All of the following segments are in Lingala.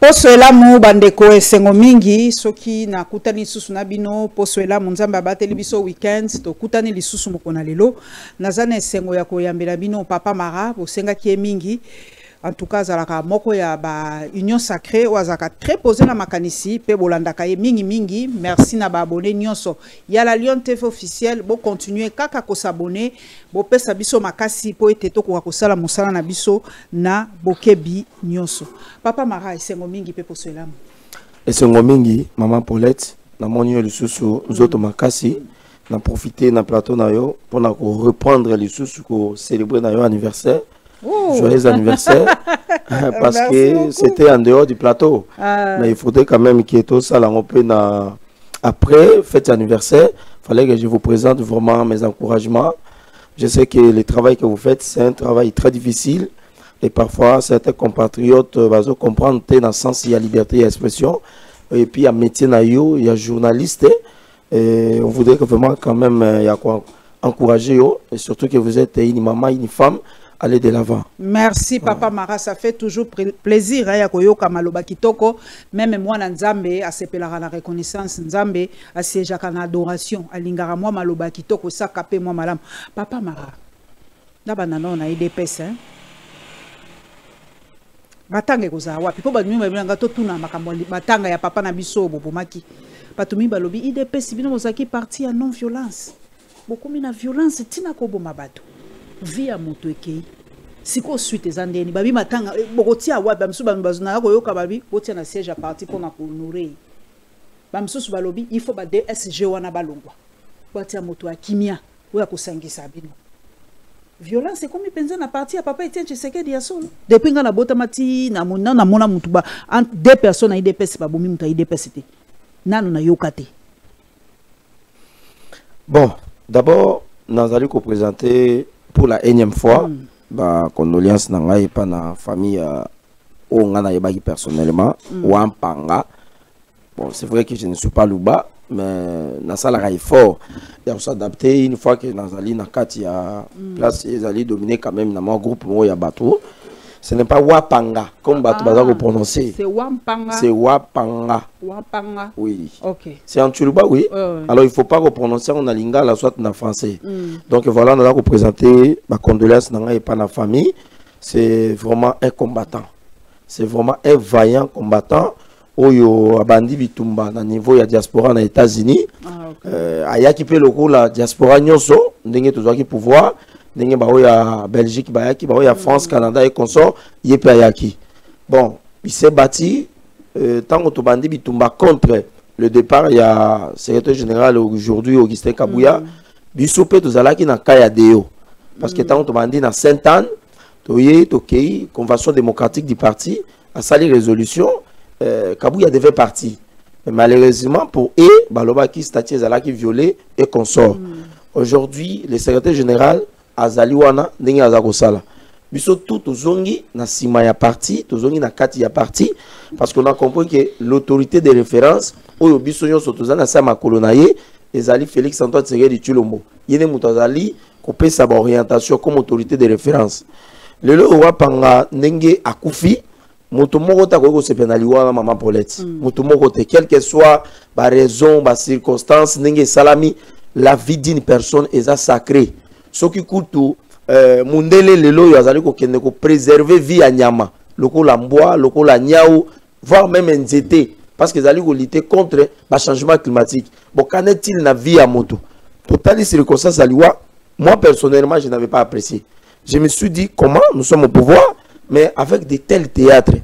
Poso elamu bandeko esengo mingi soki na kutani lisusu na bino poso elamu nzambe abateli biso weekend to kutani lisusu mokona lelo nazana esengo ya koyambela bino papa Mara bosenga kie mingi en tout cas zalaka moko ya ba union sacrée wazaka très posé na makanisi pe bolandaka ye mingi merci na ba abonné nyonso ya la Lion TV officiel bo continuer kaka ko s'abonner bo pesa biso makasi po ete to ko sala musala na biso na bokebi nyonso papa Mara esengo mingi pe poso elamu esengo mingi maman Paulette na moni lisusu nzoto makasi na profiter na plateau na yo pour na ko reprendre lisusu ko célébrer na yo anniversaire. Oh. Joyeux anniversaire. Parce que c'était en dehors du plateau. Mais il faudrait quand même qu'il y ait tout ça là, après fête anniversaire, il fallait que je vous présente vraiment mes encouragements. Je sais que le travail que vous faites, c'est un travail très difficile. Et parfois, certains compatriotes vont comprendre dans le sens il y a liberté d'expression. Et puis, il y a métier, il y a journaliste. Et on voudrait que vraiment quand même il y a quoi encourager. Et surtout que vous êtes une maman, une femme. Aller de l'avant. Merci papa Mara, ça fait toujours plaisir ya koyoka maloba kitoko même moi na Nzambe asepelaka na reconnaissance Nzambe asiejaka na adoration alingara moi maloba kitoko saka pe moi malamu papa Mara ndaba nano na IDPS hein batange koza wapi po badumi babanga to tuna makambo batanga ya papa na biso bobomaki batumi balobi IDPS bino bozaki parti ya non violence bokomi na violence tina ko boma bato via moto ekei siko suite ezandeni babi matanga bokotia wa bamsu bambazo ko yoka babi botia na siège à parti pour na ko honorer bamsu balobi il faut ba DSG wana balongwa botia moto akimia oya ko sangisa bino violence comme penza na parti ya papa Etienne Tshisekedi ya solo depuis nga na bota mati na mona mutu ba entre deux personnes IDPS ba bomi mutu IDPS te nanu na yokate. Bon, d'abord nous allons vous présenter pour la énième fois, condoléances n'angai pas na famille au ngana yebaki personnellement ou en panga. Bon, c'est vrai que je ne suis pas Luba, mais na sala effort et on s'adapter une fois que nazali na kati ya place ils allaient dominer quand même dans mon groupe mo ya bateau. Ce n'est pas Wapanga comme bateau baza ko prononcer. C'est Wampanga. C'est Wapanga. Wapanga. Oui. OK. C'est en Tuluba, oui. Alors il faut pas prononcer en lingala soit en français. Donc voilà, nous allons vous présenter ma condoléance et pas la famille. C'est vraiment un combattant. C'est vraiment un vaillant combattant. Oyo abandi bitumba na niveau ya diaspora na États-Unis. Ayaki pe loko la diaspora nyonso ndenge tozwaki pouvoir. Ndenge ba oya Belgique bayaki ba oya France, Canada et consort yepe ayaki. Bon, il s'est bâti tant que bandi bitumba contre le départ il y a secrétaire général aujourd'hui Augustin Kabouya bisope tozalaki na kaya deo parce que tant que bandi na Sainte-Anne toyé tokei convention démocratique du parti a sali résolution Kabouya devait partir mais malheureusement pour eux balobaki statut zalaki violé et consort. Aujourd'hui le secrétaire général azali wana ndenge azako sala biso tout tozongi na sima ya parti tozongi na kati ya parti parce qu'on a compris que l'autorité de référence oyo biso nyonso tozana sa makolo na ye ezali Félix Antoine Tshisekedi Tshilombo yene mutu azali kopesa ba orientation comme autorité de référence lelo Wapanga ndenge akufi mutu moko ta ko sepena liwa maman Paulette mutu moko te quel que soit ba raison ba circonstance ndenge salami la vie d'une personne est sacrée ce qui coûte mundele lelo yazali ko kende ko préserver vie ya nyama loko la mboa loko la nyao voire même nzete parce que zali ko lutter contre le changement climatique. Bon qu'en est-il na vie à moto totalement circonstance aliwa moi personnellement je n'avais pas apprécié. Je me suis dit comment nous sommes au pouvoir mais avec de tels théâtres.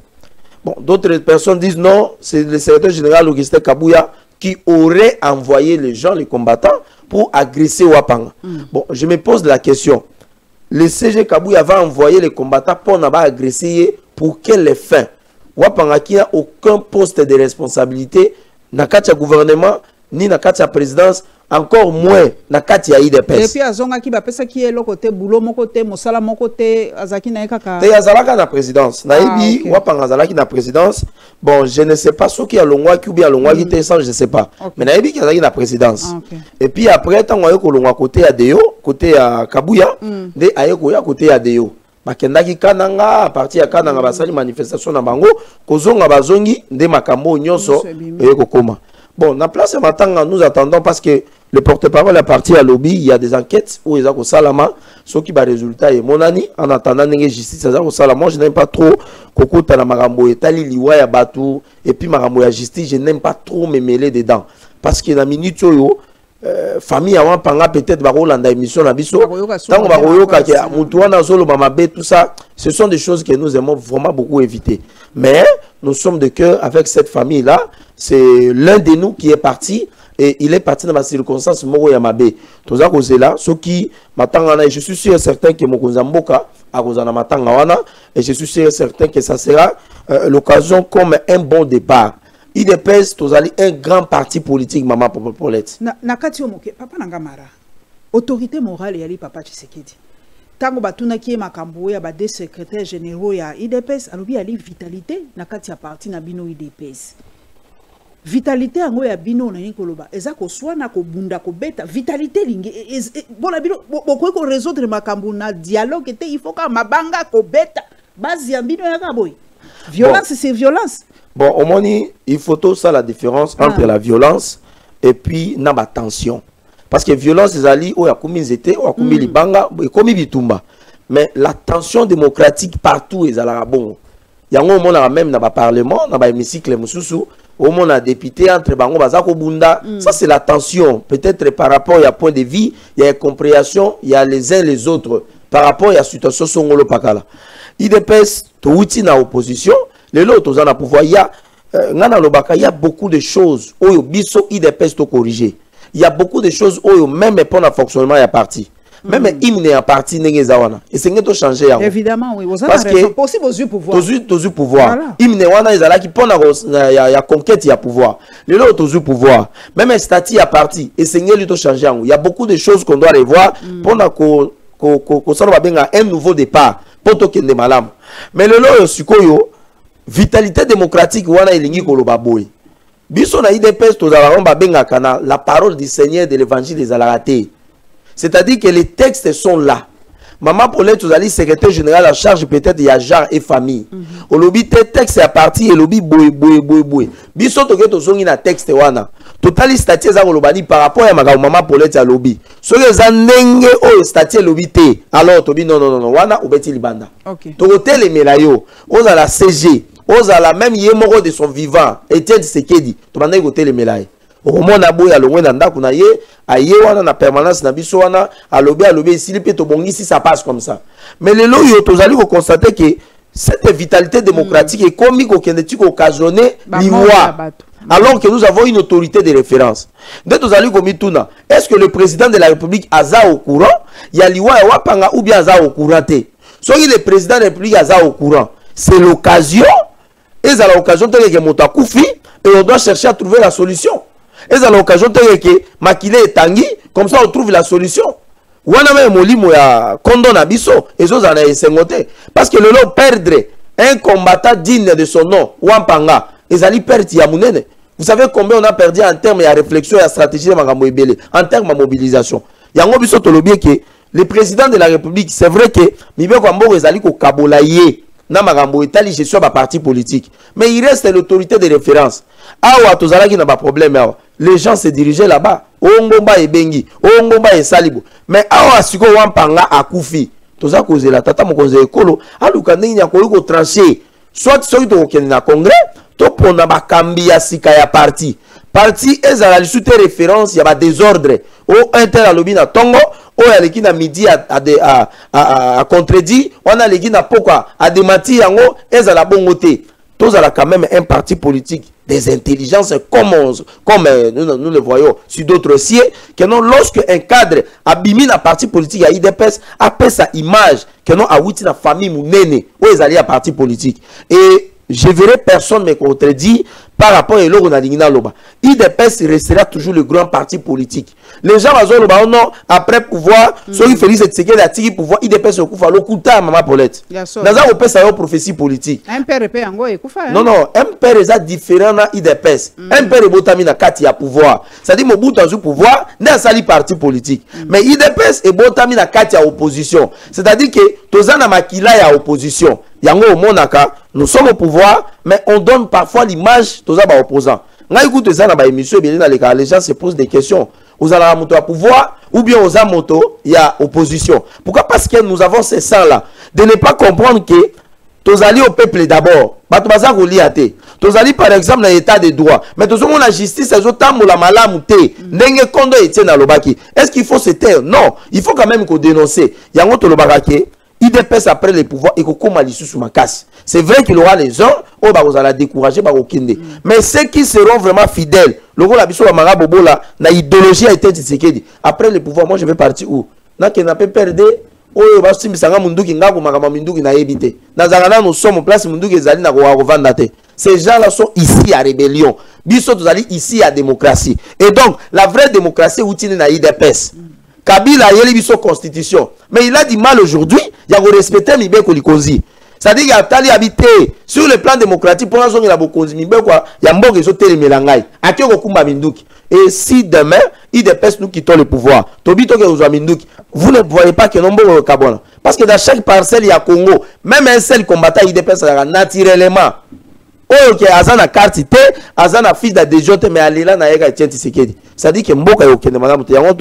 Bon d'autres personnes disent non, c'est le secrétaire général Augustin Kabouya qui aurait envoyé les gens les combattants pour agresser Wapanga. Bon, je me pose la question. Le CG Kabouya va envoyer les combattants pour agresser pour quelle fin? Wapanga qui n'a aucun poste de responsabilité na kati ya gouvernement ni na kati ya présidence encore moins na kati ya IDPS. Et puis azonga ki ba pesa ki elo côté boulot mon côté mosala mon côté azaki na kaka. Te azalaka na présidence. Na ibi Wapanga azalaki na présidence. Bon, je ne sais pas ce qui a longwa ki ou bien longwa ki te sans je sais pas. Mais na ibi ki azalaki na présidence. Et puis après tant ko longwa côté ya Deo, côté ya Kabouya, de ayeko ya côté ya Deo. bakendaki kananga à partir ya kananga basali manifestation na bango kozonga bazongi nde makambo nyonso kokoma. Bon, na place ya matanga nous attendons parce que le porte-parole est parti à lobby, il y a des enquêtes où ils ont salama, ce qui va résultat et mon ami en attendant la justice ça salama. Moi je n'aime pas trop kokota na marambo etali liwa ya batu et puis marambo ya justice, je n'aime pas trop me mêler dedans parce que na minute yo famille avant panga peut-être ba rolanda émission na biso tango ba royoka ke mutu wana zolo mamabe tout ça, ce sont des choses que nous aimons vraiment beaucoup éviter. Mais nous sommes de cœur avec cette famille là, c'est l'un de nous qui est parti. Et il est parti dans ma circonstance moko ya mabe. Toza kozela soki matanga na, je suis sûr et certain que mokonza mboka akozana matanga wana et je suis sûr et certain que ça sera l'occasion comme un bon départ. IDPS tozali un grand parti politique maman Paulette. Na kati yo moke papa nanga mara. Autorité morale yali papa Tshisekedi. Tango batuna ki makambo ya ba deux secrétaires généraux ya IDPS alobi ali vitalité na kati ya parti na bino IDPS. Vitalité yango ya bino na yinkoloba eza ko swana ko bunda ko beta vitalité lingi bona bino boko ko résoudre makambo na dialogue te il faut ka mabanga ko beta base ya bino ya kaboy violence. Bon, c'est violence. Bon au moins il faut tout ça la différence entre la violence et puis na ba tension parce que violence ezali o ya komi nzete o ya komi libanga e komi bitumba mais la tension démocratique partout ezala bon yango mona même na ba parlement na ba hémicycle mususu au moins a député entre bango bazako bunda. Ça c'est la tension peut-être par rapport à point de vue, il y a compréhension, il y a les uns les autres par rapport à la situation songolo pakala. IDPS to outi na opposition, les autres ont na pouvoir il y a ngana lobaka il y a beaucoup de choses oyo biso IDPS to corriger. Il y a beaucoup de choses oyo même pour le fonctionnement ya parti. Même hymne en parti n'engezawana et c'est que changer évidemment oui parce que possible aux pouvoir aux pouvoir hymne wana ezala ki pona ya conquête ya pouvoir les autres aux pouvoir même un statut à parti et c'est que changer il y a beaucoup de choses qu'on doit revoir pour ça va bien un nouveau départ pour to kende malam mais le lo sikoyo vitalité démocratique wana elingi koloba boy biso na IDPS to za ba benga kana la parole du Seigneur de l'évangile des alaraté. C'est-à-dire que les textes sont là. Maman Paulette, vous allez secrétaire général en charge peut-être de Yajar et famille. Au lobby, texte est à partir et lobby boui. Biso toke to zongi na texte wana. Total statut za lobani par rapport à maman Paulette à lobby. So les anenge o statut lobby te. Alors tobi non wana obeti libanda. OK. To hotel les melayo. Oza la CG. Oza la même yemoro de son vivant. Etienne Sekedi. To banda hotel les melayo. Au moins na boya longwe na ndako na ye aye wana na permanence na biso wana alobi ici pe to bongi si ça passe comme ça mais le lo yo tozali ko constater que cette vitalité démocratique est comme ko kende ti ko occasionner l'iwa alors que nous avons une autorité de référence de tozali ko mituna est-ce que le président de la République aza au courant il y a liwa ya wapanga ou bien aza au courant te soki le président de la République aza au courant c'est l'occasion et ça l'occasion de que moto akufi et on doit chercher à trouver la solution. Et c'est l'occasion de que Makile et Tanguy, comme ça on trouve la solution. Wana même molimo ya kondo na biso, et ça en a essengoté. Parce que le lot perdre un combattant digne de son nom, Wampanga, et ça lui perd ya munene. Vous savez combien on a perdu en termes de réflexion et de stratégie de Magambo Ebele, en termes de mobilisation. Yango biso tolobie que le président de la République, c'est vrai que Mibeko Ambo ezali ko kabolaye na Magambo Etali gestion ba parti politique, mais il reste l'autorité de référence. Awa tozala ki na ba problème awa. Les gens se dirigeaient là-bas. Ongomba et Bengi, Ongomba et Salibo. Mais awa siko wampanga akufi. Toza koze la tata mokonze ekolo. Alukande nya ko trancher. Soit soki to kende na congrès, to pona ba kambi ya sika ya parti. Parti ezala lisute référence ya ba désordre. O inter alobi na tongo, o ya leki na midi a contredit, wana leki na pokwa a démenti yango ezala bongote. Tozala quand même un parti politique des intelligences comme nous le voyons sur d'autres sièges, que non, lorsque un cadre abîme la parti politique à IDPS, après sa image, que non, a outi la famille mounene, où ils allaient à parti politique. Et je verrai personne me contredire par rapport à l'euro na lingina loba. IDPS restera toujours le grand parti politique. Les gens vont dire non après pouvoir, ceux qui Félix Tshisekedi a tiré pouvoir, IDPS au kufa lokuta maman Paulette. Naza opé ça prophétie politique. Un père et père ngo ekufa. Non non, un père est différent na IDPS. Un père est botami na kati ya pouvoir. C'est-à-dire Mobutu a pouvoir dans sali parti politique. Mais IDPS est botami na kati ya opposition. C'est-à-dire que tozana makila ya opposition. Yango monaka, nous sommes au pouvoir, mais on donne parfois l'image de nos opposants. Écoute ça dans l'émission, les gens se posent des questions. Vous avez un pouvoir ou bien aux moto, il y a opposition. Pourquoi? Parce que nous avons ces sangs-là. De ne pas comprendre que tous allés au peuple d'abord. Tous allés par exemple dans l'état de droit. Mais tous la justice, c'est autant la malamute. Est-ce qu'il faut se taire? Non. Il faut quand même qu'on dénonce. Il y a un autre IDPS après le pouvoir et c'est vrai qu'il y aura les gens où vous allez décourager mais ceux qui seront vraiment fidèles la idéologie a été Tshisekedi après le pouvoir. Moi je vais partir où n'a pas perdu nous sommes en place ces gens là sont ici à rébellion ici à démocratie et donc la vraie démocratie outil na IDPS. Kabila a eu son constitution. Mais il a du mal aujourd'hui. Il a respecté Mibeko Likonzi. C'est-à-dire qu'il a tali habité sur le plan démocratique. Pour l'instant, il a beaucoup de Mibeko. Il y a beaucoup de télé Melangai. Et si demain, IDPS nous quittons le pouvoir, vous ne voyez pas que nombre Kabona. Parce que dans chaque parcelle, il y a Congo. Même un seul combattant IDPS naturellement. Oh, qui a une carte, a une fille d'adhésion, mais elle est là, c'est-à-dire que Mboka est au Kenya, madame, il y a un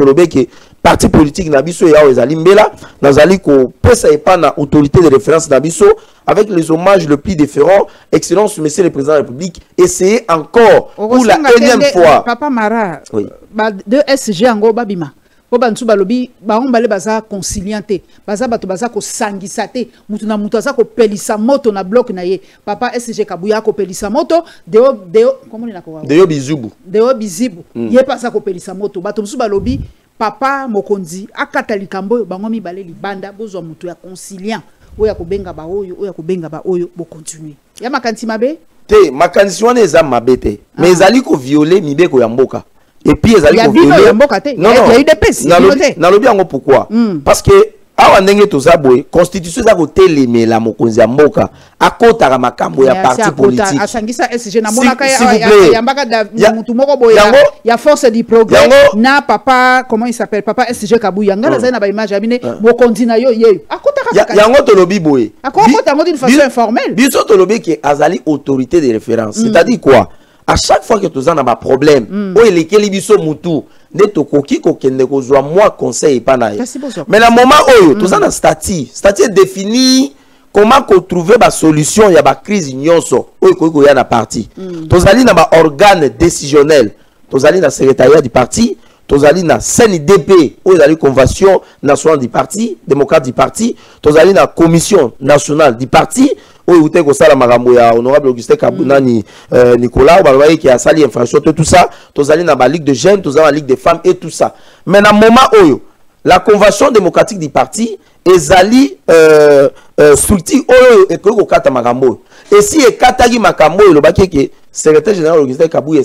parti politique, Nabiso, et Mbela, Nazali, ko pesa et pas na autorité de référence Nabiso, avec les hommages le plus différents, Excellence, Monsieur le Président de la République, essayez encore, pour la énième fois. Papa Mara, oui. De SG Ango Babima. Bantu balobi ba on bale baza concilianté baza bato baza ko sangisate mutu na mutu aza ko pelisa moto na bloc na ye papa SG Kabuya ko pelisa moto deo comment na ko deo bizubu ye pasa ko pelisa moto bato musu balobi papa mokonzi akata likambo bango mi bale libanda bozwa mutu ya conciliant oya ko benga ba oyo bo continuer ya makanti mabe te makanti wana eza mabete mais ezali ko violer mibeko ya mboka. Et puis, il y a eu des pestes. Pourquoi? Parce que, la constitution est à côté de la Mokonzi à Mboka, à côté de la parti politique. Il y a force du progrès. Na papa, comment il s'appelle? Papa SG Kabuya. Il y a une image Mokonzi na yo. Il y a un autre lobby. D'une façon informelle. Il y a un autre lobby qui est Azali autorité de référence. C'est-à-dire quoi? À chaque fois que tu as un problème, il est kelibiso mutu, ne to koki kokende kozwa moi conseil pas na. Mais le moment où tu as un statut défini comment qu'on trouver la solution ya ba crise nyonso où il y a na parti. Tu as na organe décisionnel, tu as na secrétariat du parti, tu as na CNDP où il y a la convention nationale du parti, démocrate du parti, tu as na commission nationale du parti. Oui, vous avez ça, la honorable Augustin Kabunani Nicolas, qui a sali infrastructure, tout ça. Vous allez dans la Ligue de jeunes, vous allez dans la Ligue des femmes et tout ça. Mais dans le moment où la convention démocratique du parti est allée structure et que vous avez Magambo. Et si vous avez Magambo, le secrétaire général Augustin Kabou le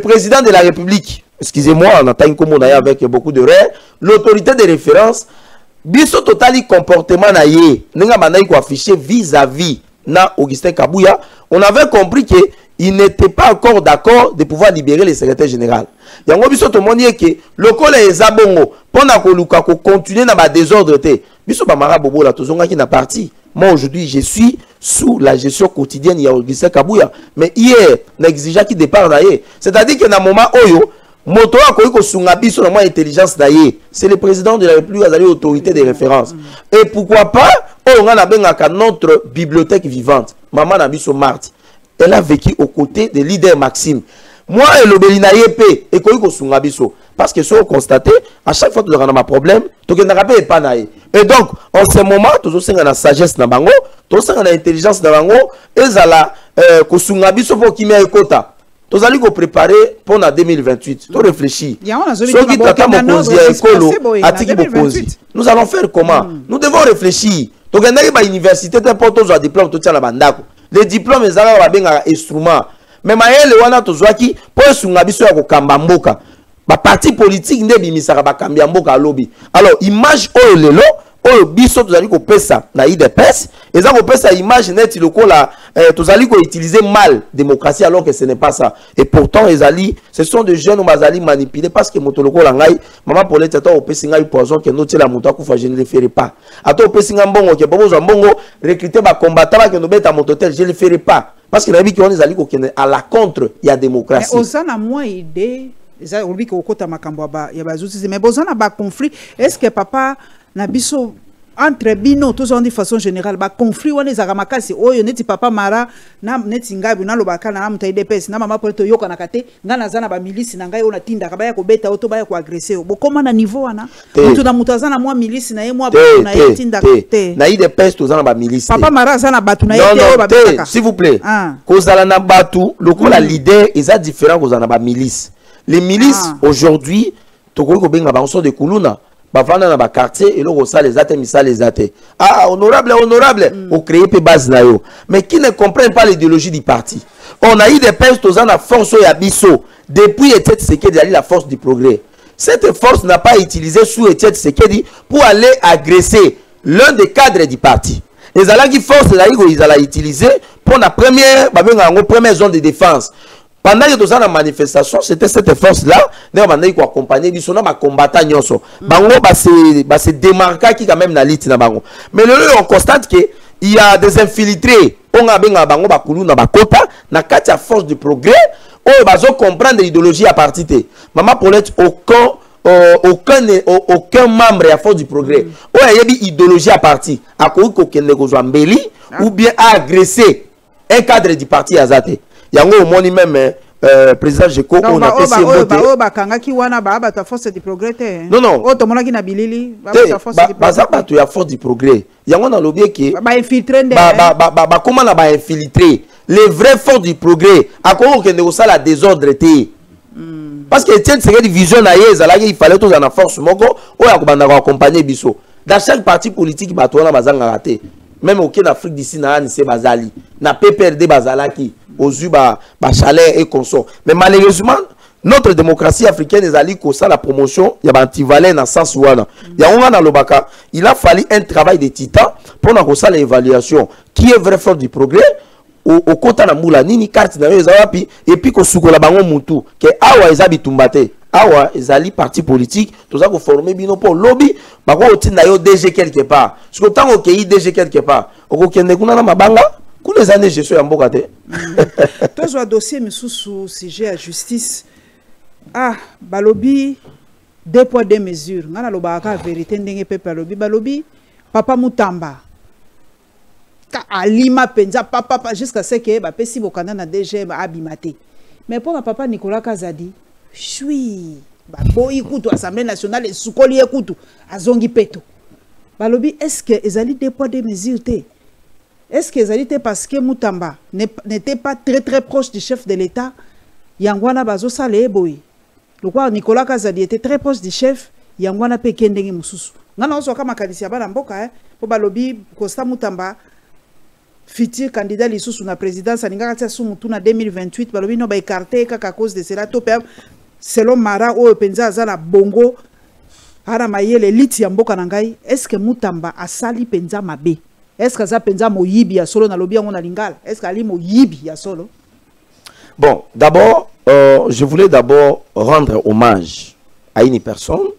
président de la République, excusez-moi, on attend comme on a avec beaucoup de rêves, l'autorité de référence. Biso totali comportement na ye nenga manai ko afficher vis-à-vis na Augustin Kabuya, on avait compris que il n'était pas encore d'accord de pouvoir libérer le secrétaire général. Yango biso to moni que lokole ezabongo pona ko luka ko continuer na ba désordre té. Biso ba mara bobo la tozonga ki na parti. Moi aujourd'hui je suis sous la gestion quotidienne ya Augustin Kabuya, mais hier n'exigea qui départ na ye. C'est-à-dire que na moment oyo moto akoyiko sunga biso na moi intelligence d'ailleurs, c'est le président de la République a autorité de référence. Et pourquoi pas on a bengaka notre bibliothèque vivante. Maman Nabiso Marthe, elle a vécu aux côtés de leader Maxime. Moi et l'obélina yepé et koyiko sunga biso parce que si on constate à chaque fois que nous avons un problème, tu ne rappelles pas naïe. Et donc en ce moment tu as la sagesse na bango, tu as l'intelligence na bango et zala ko sunga biso pour qui met kota. Nous allons préparer pour 2028. Tu réfléchis. Nous allons faire comment? Nous devons réfléchir. Donc, il y a une université, tu as un diplôme, tu as la bandako. les diplômes ezala ba benga instrument mais mayele wana tozwaki po esunga biso ya kokamba mboka ba parti politique nde bimisaka ba kambia mboka lobby. Alors image oyo lelo oyo biso tozali ko pesa na IDPS eza ko pesa image net lokola tozali ko utiliser mal démocratie alors que ce n'est pas ça. Et pourtant ezali ce sont des jeunes bazali manipulés parce que moto lokola ngai maman Paulette ato o pesa ngai poison que no tela moto akufa je ne le ferai pas. Ato o pesa ngai mbongo ke bobo za mbongo recruter ba combattant ba que no beta moto tel je le ferai pas parce que nabi ki on ezali ko kene à la contre il y a démocratie. Mais osana moi idée eza obi ko kota makambo ba ya bazuti mais bozana ba conflit est-ce que papa na biso entre bino tous en de façon générale ba conflit wana ezaka makasi oyo neti papa mara na neti ngabi na lobaka na muta IDPS na mama Paulette yoka na kate ngana zana ba milice na ngai ona tinda ka ba ya ko beta auto ba ya ko agresser bo koma na niveau wana mutu na mutu azana mwa milice na ye mwa batu na ye tinda te na IDPS to zana ba milice papa mara zana batu na ye te ba betaka s'il vous plaît kozala na batu lokola leader eza différent kozana ba milice. Les milices aujourd'hui tokoli ko benga ba son de kuluna bavanda na ba quartier et loko ça les athées misal les athées honorable au créer pe base na yo mais qui ne comprennent pas l'idéologie du parti. On a eu des pestes aux la force ya biso depuis Etienne Tshisekedi la force du progrès. Cette force n'a pas utilisé sous Etienne Tshisekedi pour aller agresser l'un des cadres du parti. Les alaki force la ils allaient utiliser pour la première zone de défense. Pendant que nous avons la manifestation, c'était cette force-là, nous avons accompagné, nous avons combattu, nous avons se démarqué qui quand même dans l'île. Mais on constate qu'il y a des infiltrés, on a bien na la force du progrès, on va comprendre l'idéologie à partir de Maman Paulette, aucun membre à force du progrès. On a une idéologie à partir, à cause ou bien à agresser un cadre du parti Azate. Yango au moni même président Jeko on a fait force du progrès. Non non. O to monaki na bilili force du progrès. Yango na lobby qui ba infiltrer comment na ba infiltrer les vrais forces du progrès à quoi que ne la désordre té. Parce que Etienne Tshisekedi vision na yeza là il fallait tous en force moko o ya kobanda ko accompagner biso. Dans chaque parti politique bato na bazanga raté. Même au Afrique d'ici na c'est bazali na PPRD bazalaki aux ba chalet et consort. Mais malheureusement notre démocratie africaine est allée comme ça la promotion il y a antivalent dans sens ouana il y a on dans le baka il a fallu un travail de titan pour na ça l'évaluation qui est vrai fort du progrès au kota na mula nini carte na yo zawapi et puis ko sukola bango mutu que awa ezabi tumbate awa ezali parti politique toza ko former bino pour lobby bako otinda yo DG quelque part parce que tant que DG quelque part okokende kuna na mabanga pour les années je suis en bokate tous un dossier mais sous sujet à justice balobi 2 poids 2 mesures ngana lobaka vérité ndenge pepe balobi balobi papa Mutamba ka alima penza papa jusqu'à ce que ba pesi bokanda na DG abimate mais pour papa Nicolas Kazadi chui ba boyi kutu assemblée nationale et sukoli kutu azongi peto balobi est-ce que ezali 2 poids 2 mesures te. Est-ce que ezali te parce que Mutamba n'était pas très proche du chef de l'État yangwana bazo sale boy le quoi Nicolas Kazadi était très proche du chef yangwana pe kendenge mususu ngana oso kama kanisi bana mboka po balobi Costa Mutamba futur candidat lisusu na présidence alinga tia su mutu na 2028 balobi no ba écarté kaka cause de cela to selon Mara o penza azala bongo ara mayele liti ya mboka na ngai est-ce que Mutamba asali penza mabe. Est-ce que ça penza moyibi ya solo na lobi yango na lingala? Est-ce que ali moyibi ya solo? Bon, d'abord, je voulais d'abord rendre hommage à une personne.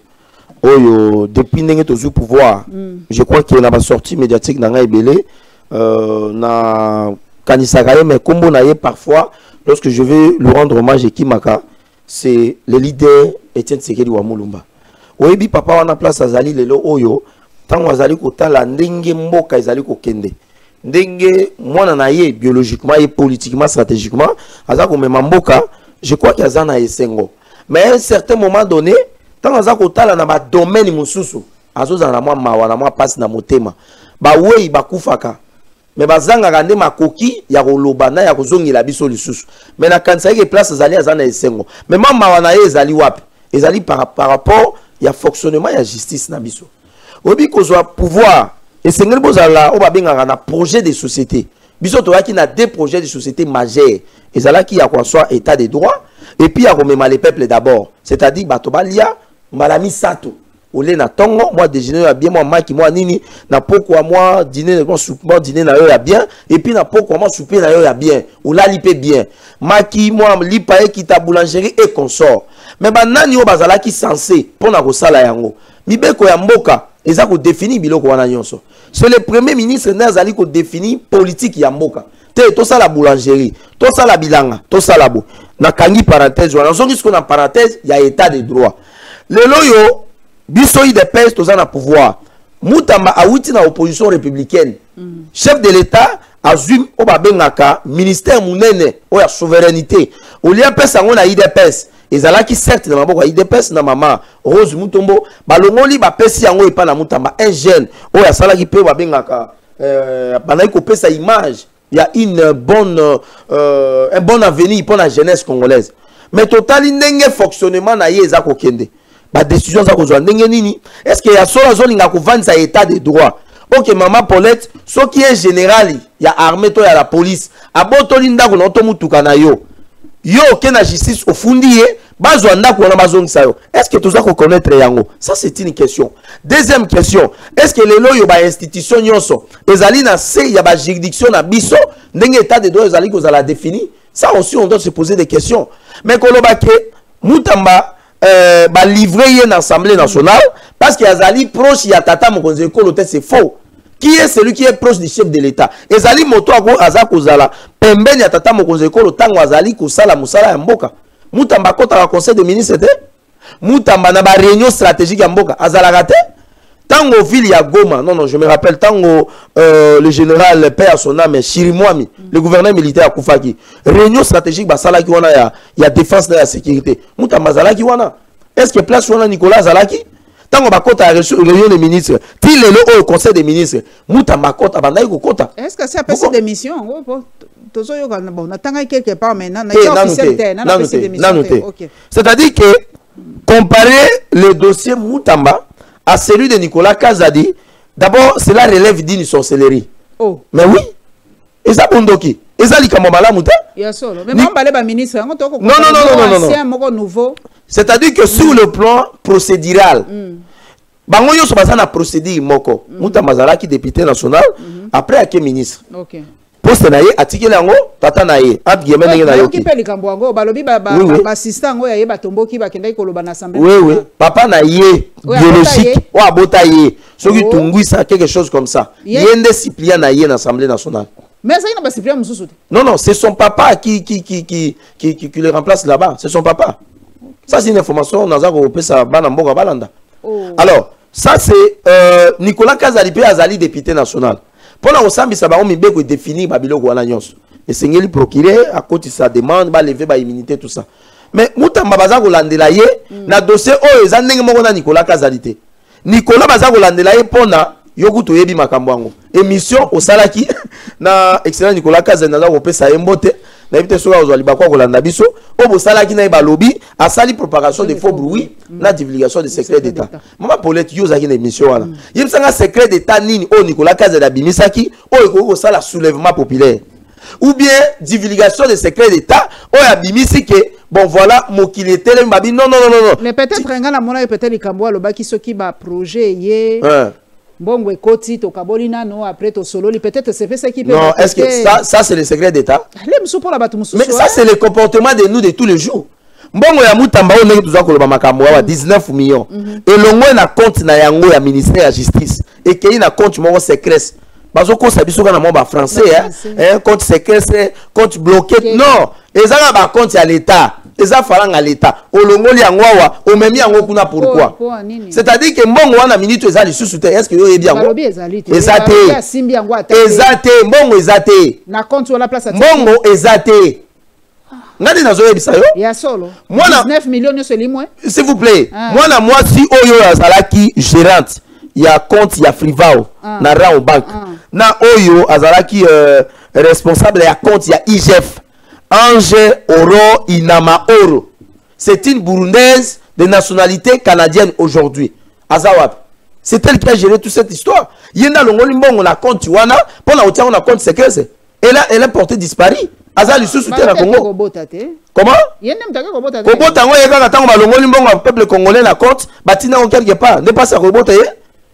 Depuis que tu as eu pouvoir, je crois qu'il y a une sortie médiatique dans Ngaïbélé, na Kanisagaye, mais comme on a parfois, lorsque je vais lui rendre hommage et Kimaka, c'est le leader Etienne Tshisekedi wa Mulumba. Oui, papa, on a place à Zali Lelo Oyo. Tant wazali kotala ndenge mboka ezali kokende ndenge mwana na ye biologiquement et politiquement stratégiquement aza ko mema mboka je crois qu'il y a na esengo mais à un certain moment donné tant aza kotala na ba domaine mususu azoza na mwa mawa na mwa passe na motema ba wei bakufaka mais bazanga kande makoki ya koloba na ya kozongela biso lisusu mais na kanisa ke place azali azana esengo mais mawa na ye ezali wapi ezali par rapport ya fonctionnement ya justice na biso. Obi kozwa pouvoir et c'est ngeli bozala o ba benga na projet de société biso to qui na deux projets de société majeurs ezala qui a quoi soit état de droit et puis a remettre les peuples d'abord, c'est-à-dire batobalia malami sato olé na tongo moi déjeuner ya bien moi maki moi nini na pourquoi moi dîner moi soupe moi dîner na yo ya bien et puis na pourquoi moi souper na yo ya bien ou la lipe bien maki moi lipa qui ta boulangerie et consort mais ba nani o bazala qui censé pour na ko sala yango mibeko ya mboka eza ko définir biloko wana nyonso. C'est le premier ministre Nazali qui définit politique ya mboka. Tout ça la boulangerie, tout ça la bilanga, tout ça la boue. Na kangi parenthèse, on a ce qu'on a parenthèse, il y a état de droit. Le loyo, bisoyi de pèse, tout ça na pouvoir. Moutamba a outi na opposition républicaine. Chef de l'État, azum obabengaka, ministère mounene, oya souveraineté. Ou liya pèse on a IDPS. Ezala qui certes na maboko IDPS na maman Rose Mutombo balongoli ba pesi yango epa na Mutamba un jeune oya sala ki pe ba bengaka bana ko pesa image il y a une bonne un bon avenir pour la jeunesse congolaise mais totali ndenge fonctionnement na ye za ko kende ba décision za ko zo ndenge nini est-ce que ya solo zone nga ko vanza état de droit. OK maman Paulette so qui est général ya armée to ya la police abotoli ndako na to mutuka na yo yo que la justice au fundier est-ce que tout ça qu'on connaît yango ça c'est une question. Deuxième question, est-ce que les lois ba institution nyonso ezali na se ya ba juridiction na biso ndenge état de droit ezali ko za la définir ça aussi on doit se poser des questions mais koloba ke Mutamba ba livrer une assemblée nationale parce que azali proche ya tata mokonzi ekolo c'est faux. Qui est celui qui est proche du chef de l'État? Ezali moto ako azako zala pembeni ya tata mokonzi ekolo tango azali kusala musala ya mboka. Mutamba kota la conseil de ministre te. Mutamba na ba réunion stratégique ya mboka azala te. Tango ville ya Goma, non je me rappelle tango le général paix à son âme Chirimwami, le gouverneur militaire à Koufaki. Réunion stratégique basala ki wana ya défense na ya sécurité. Mutamba zala ki wana. Est-ce que place wana Nicolas Zalaki? Tango bakota réunion des ministres, til le au conseil des ministres, Mutamba kota bandai ko kota. Est-ce que c'est un peu cette démission? Quelque part maintenant, c'est-à-dire que comparer le dossier Mutamba à celui de Nicolas Kazadi, d'abord cela relève d'une sorcellerie. Oh. Mais oui, et ça bondoki. Et ça likamobala muta. Non. C'est-à-dire que sur le plan procédural, bango yo so bazana procédure moko. Mutamba zalaki député national après aké ministre. OK. Poste na ye atikele yango tata na ye at geme ndenge na yoki. Ki likambo yango balobi ba assistant ngo ya ye batomboki bakendai koloba na assemblée. Oui. Papa na ye biologique ou abota ye. Soki tungwisa quelque chose comme ça. Yende Cyprien na ye na assemblée nationale. Mais ça n'a pas Cyprien mususu. Non, c'est son papa qui le remplace là-bas, c'est son papa. Ça c'est une information dans un groupe ça bana mboka balanda. Alors, ça c'est Nicolas Kazali pe azali député national. Pour la osambi ça ba mibeko définir babiloko wana nyonso. Et sengeli procureur à côté sa demande ba lever ba immunité tout ça. Mais Mutamba baza ko landela ye na dossier o eza ndenge moko na Nicolas Kazali te. Nicolas baza ko landela ye pona yoku to yebi makambo yango. Émission au salaki na excellent Nicolas Kazali na ko pesa yembote na éviter soka ozali bakwa ko landa biso o bo salaki na ba lobby a sali propagation de faux bruits na divulgation de secrets d'état. Maman Paulette yo zaki na émission wana. Yemsanga secret d'état nini o Nicolas Kazali bimisaki o ko sala soulèvement populaire. Ou bien divulgation de secrets d'état o ya bimisi que bon voilà mokili tele mbabi non. Mais peut-être ngana mona peut-être likambo lo baki soki ba projet ye. Bon, écoute, to kabolina no après to solo, peut-être c'est fait ça qui peut. Non, est-ce que ça c'est le secret d'état? Mais ça c'est le comportement de nous de tous les jours. Mbongo ya Mutamba o ngi tuzwa koloba makambo wa 19 millions. Et longwe na compte na yango ya ministère de justice et qu'il na compte moko secret. Bazo ko sabiso kana mo ba français compte secret, compte bloqué. Non, ezanga ba compte ya l'état. Eza faranga l'état. Olongoli yango wa, o memi yango kuna pourquoi? C'est-à-dire que mbongo wana minute ezali susu te, est-ce que yo yebi yango? Ezate. Ezate, mbongo ezate. Na compte wala place à mbongo ezate. Ngadi nazo yebisa yo? Ya solo. 19 millions yo seli moi. S'il vous plaît. Moi si oyo azalaki gérante, ya compte ya Frivao na Rao Bank. Na oyo azalaki responsable ya compte ya IGF. Ange Oro Inama Oro. C'est une Burundaise de nationalité canadienne aujourd'hui. Azawap. C'est elle qui a géré toute cette histoire. Yenda longoli mbongo na compte wana, pour la otia on a compte secret. elle est portée disparue. Azali sous soutien à Congo. Comment? Kobota ngo yeka katango balongoli mbongo peuple congolais na compte, batina en quelque part, ne pas ça robota ye.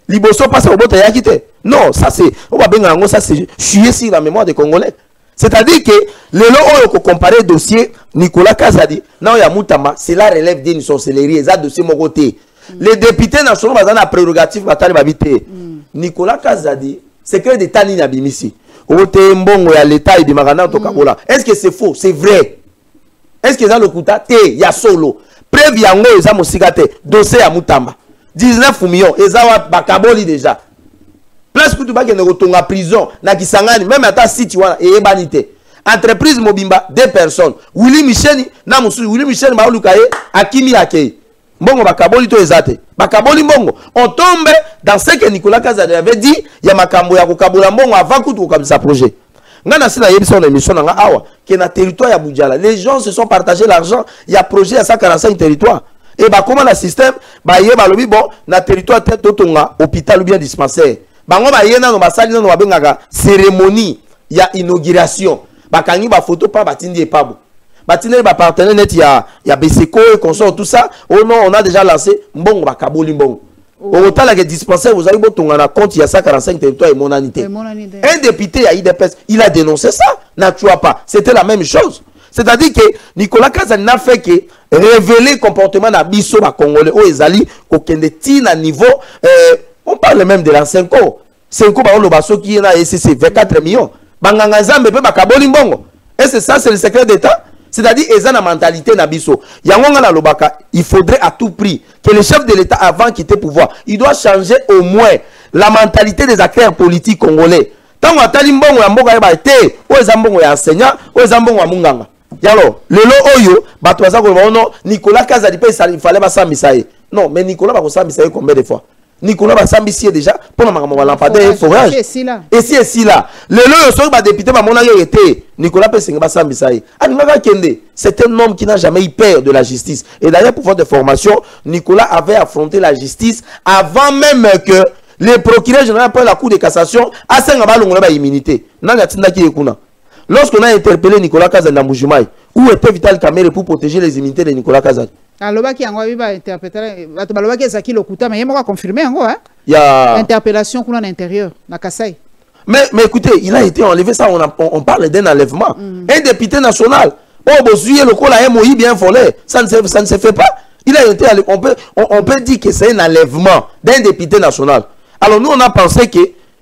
Liboso passe robota ya kité. Non, ça c'est on va benga ngo ça c'est chier sur la mémoire des Congolais. C'est-à-dire que le lot on comparer dossier Nicolas Kazadi, non ya Mutamba, c'est la relève d'une sorcellerie, ça dossier mon côté. Les députés nationaux bazana prérogative batali babité. Nicolas Kazadi, secret d'état ni na bimisi. Ote mbongo ya l'état et magana to kabola. Est-ce que c'est faux? C'est vrai. Est-ce que ça le kuta te ya solo? Preuve yango eza mosigate dossier ya Mutamba. 19 millions ezawa bakaboli déjà. Place que tu vas gagner en prison na Kisangani même ata site wana e banité. Entreprise Mobimba 2 personnes. Willy Michel na musu Willy Michel maulukaye akimi akei. Mbongo bakaboli to ezate. Bakaboli mbongo. On tombe dans ce que Nicolas Kazadi avait dit, ya makambo ya kokabola mbongo avant que tu comme projet. Ngana sina yebisa na émission nga awa que na territoire ya Boudjala, les gens se sont partagés l'argent, il y a projet à 145 territoires. Et bah comment le système ba yeba lobi bon na territoire tête totonga hôpital ou bien dispensaire. Bango ba yena no basali no babengaka cérémonie, il y a inauguration. Ba kangi ba photo pa batindi epabo. Batindi ba partenaire net ya Beseko et consort tout ça. Oh non, on a déjà lancé mbongo ba kaboli mbongo. Au total que dispensaire vous avez botonga na compte il y a 145 territoires et monanité. Un député à IDPS, il a dénoncé ça, n'as-tu pas. C'était la même chose. C'est-à-dire que Nicolas Kazadi n'a fait que révéler le comportement de biso ba congolais au ezali ko kende tina niveau on parle même de l'ancien corps. C'est ko ba on lo baso qui na SCC 24 millions. Banganga Zambe pe ba kaboli mbongo. Et c'est ça c'est le secret d'état. C'est-à-dire eza na mentalité na biso. Yangonga na lobaka, il faudrait à tout prix que le chef de l'État avant quitter le pouvoir, il doit changer au moins la mentalité des acteurs politiques congolais. Tant que atali mbongo ya mboka ba été, o eza mbongo ya enseignant, o eza mbongo ya munganga. Yalo, lelo oyo, bato baza ko non, Nicolas Kazadi pe il fallait ba sambisa ye. Non, mais Nicolas ba ko sambisa ye combien de fois? Nicolas ba sambisi déjà pour na makambo lampadaire forage. Et si là, lelo yo so ba député ba mona yo été, Nicolas pe singa ba sambisa ye. Aningaka kende, c'est un homme qui n'a jamais eu peur de la justice. Et d'ailleurs pour votre formation, Nicolas avait affronté la justice avant même que le procureur général pour la cour de cassation a senga ba longola ba immunité. Nanga tinda ki ekuna. Lorsqu'on a interpellé Nicolas Kazadi dans Mujimai, où était Vital Kamerhe pour protéger les immunités de Nicolas Kazadi? Alors, qui a interprété, Zaki Lokuta, mais il m'a confirmé, il y a interpellation qu'on a à l'intérieur, à Kassai. Mais écoutez, il a été enlevé, ça, on parle d'un enlèvement. Un député national, oh, Bosuye, le col a MOI bien volé, ça ne se fait pas. Il a été, on peut dire que c'est un enlèvement d'un député national. Alors, nous, on a pensé que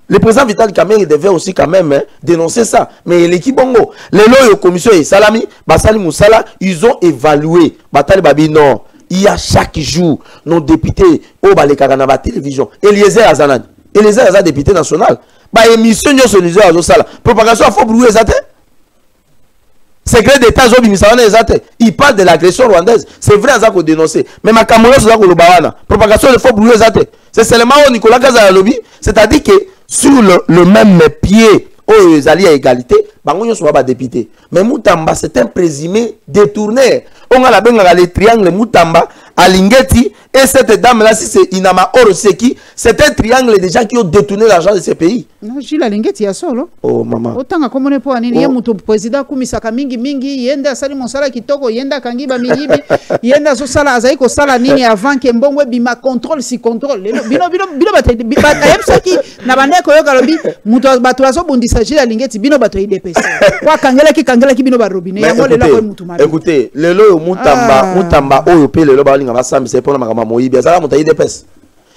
le président Vital Kamerhe devait aussi quand même dénoncer ça. Mais l'équipe Bongo, les lois commission et Salami, Basali Moussala, ils ont évalué. Batali Babi, non. Il y a chaque jour nos députés au Balekagana la télévision. Eliezer Azanad. Eliezer Azanad, député national. Bah, émission de Eliezer Azosala. Propagation à faux bruit, secret d'État, il parle de l'agression rwandaise. C'est vrai, ça qu'on dénonce. Mais ma camarade, c'est ça qu'on le bawana. Propagation de faux bruit, c'est seulement Nicolas Kazadi lobby. C'est-à-dire que sur le même pied, où ils allaient à égalité, ils sont pas députés. Mais Mutamba, c'est un présumé détourné. On a le triangle Mutamba, à Lingeti, et cette dame-là, si c'est Inama Oroseki, c'est un triangle des gens qui ont détourné l'argent de ces pays. Non, je la Lingeti, il y a solo. Oh, maman. Autant que comme on est pour Anini, il y a mon président Kumisaka Mingi Mingi, Yenda Sali Monsala Kitoko, Yenda Kangiba Mingi, Yenda Sosala Azaiko Sala Nini avant que Mbongwe Bima contrôle si contrôle. Bino Bate, Ayemsaki, Nabane Koyoka Lobi, Muto Batuazo Bundisagi la Lingeti, Bino Bato IDPS. Kwa Kangela ki Bino Barobine, écoutez, le lo Mutamba, Oyope, le lo Balinga Bassam, c'est pour la Moïbi, ça va IDPS.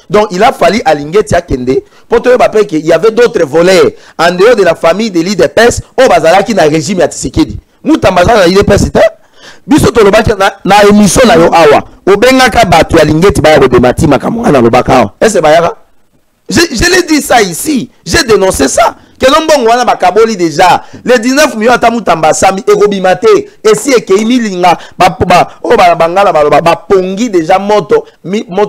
Donc il a fallu à Lingeti Akende pour te rappeler qu'il y avait d'autres volets en dehors de la famille de l'IDPS au Bazalaki na régime ya Tshisekedi. Mutamba na IDPS c'était biso to lobaki na émission na yo awa. Obengaka batu ya Lingeti ba ya demati makamwa na lobaka. Est-ce bayaka? Je l'ai dit ça ici, j'ai dénoncé ça. Que l'on wana bakaboli déjà les 19 millions à Mutamba sami egobimate et si ekei linga ba bangala ba pongi déjà moto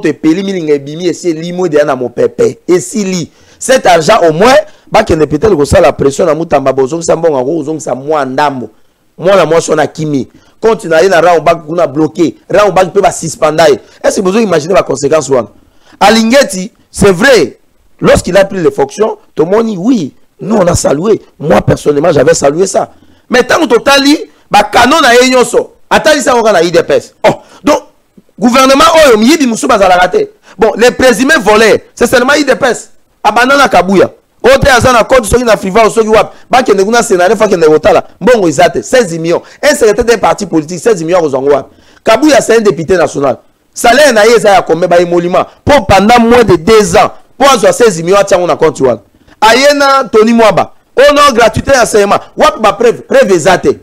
epeli milinga ebimi et si limo de na mon pépé et si li cet argent au moins ba kende peut-être que ça la pression na Mutamba bozong sa mbonga ko ozong sa moi ndambo moi la moi sona kimi continuer na ra on ba kuna bloqué ra on ba peut ba suspender. Est-ce que vous imaginez la conséquence wana? À Lingeti, c'est vrai, lorsqu'il a pris les fonctions, tout le monde dit oui. Nous, on a salué. Moi, personnellement, j'avais salué ça. Mais tant que total, bah canon a yonso. Attends, ça on a IDPS. Oh, donc gouvernement oh miyibi musu bazala raté. Bon, les présumés volés, c'est seulement IDPS. Abandonne Kabuya. Ote azana code soki na friva ou soki wap. Ba kende kuna sénaré fa kende wotala. Mbongo izate 16 millions. Un secrétaire d'un parti politique 16 millions aux wap. Kabuya c'est un député national. Salaire na yeza ya kombe ba émolument pour pendant moins de 2 ans. Pour avoir 16 millions à on a compte wap. Ayena Tony Mwaba. Oh non, gratuité enseignement. Wap ba preuve ezate.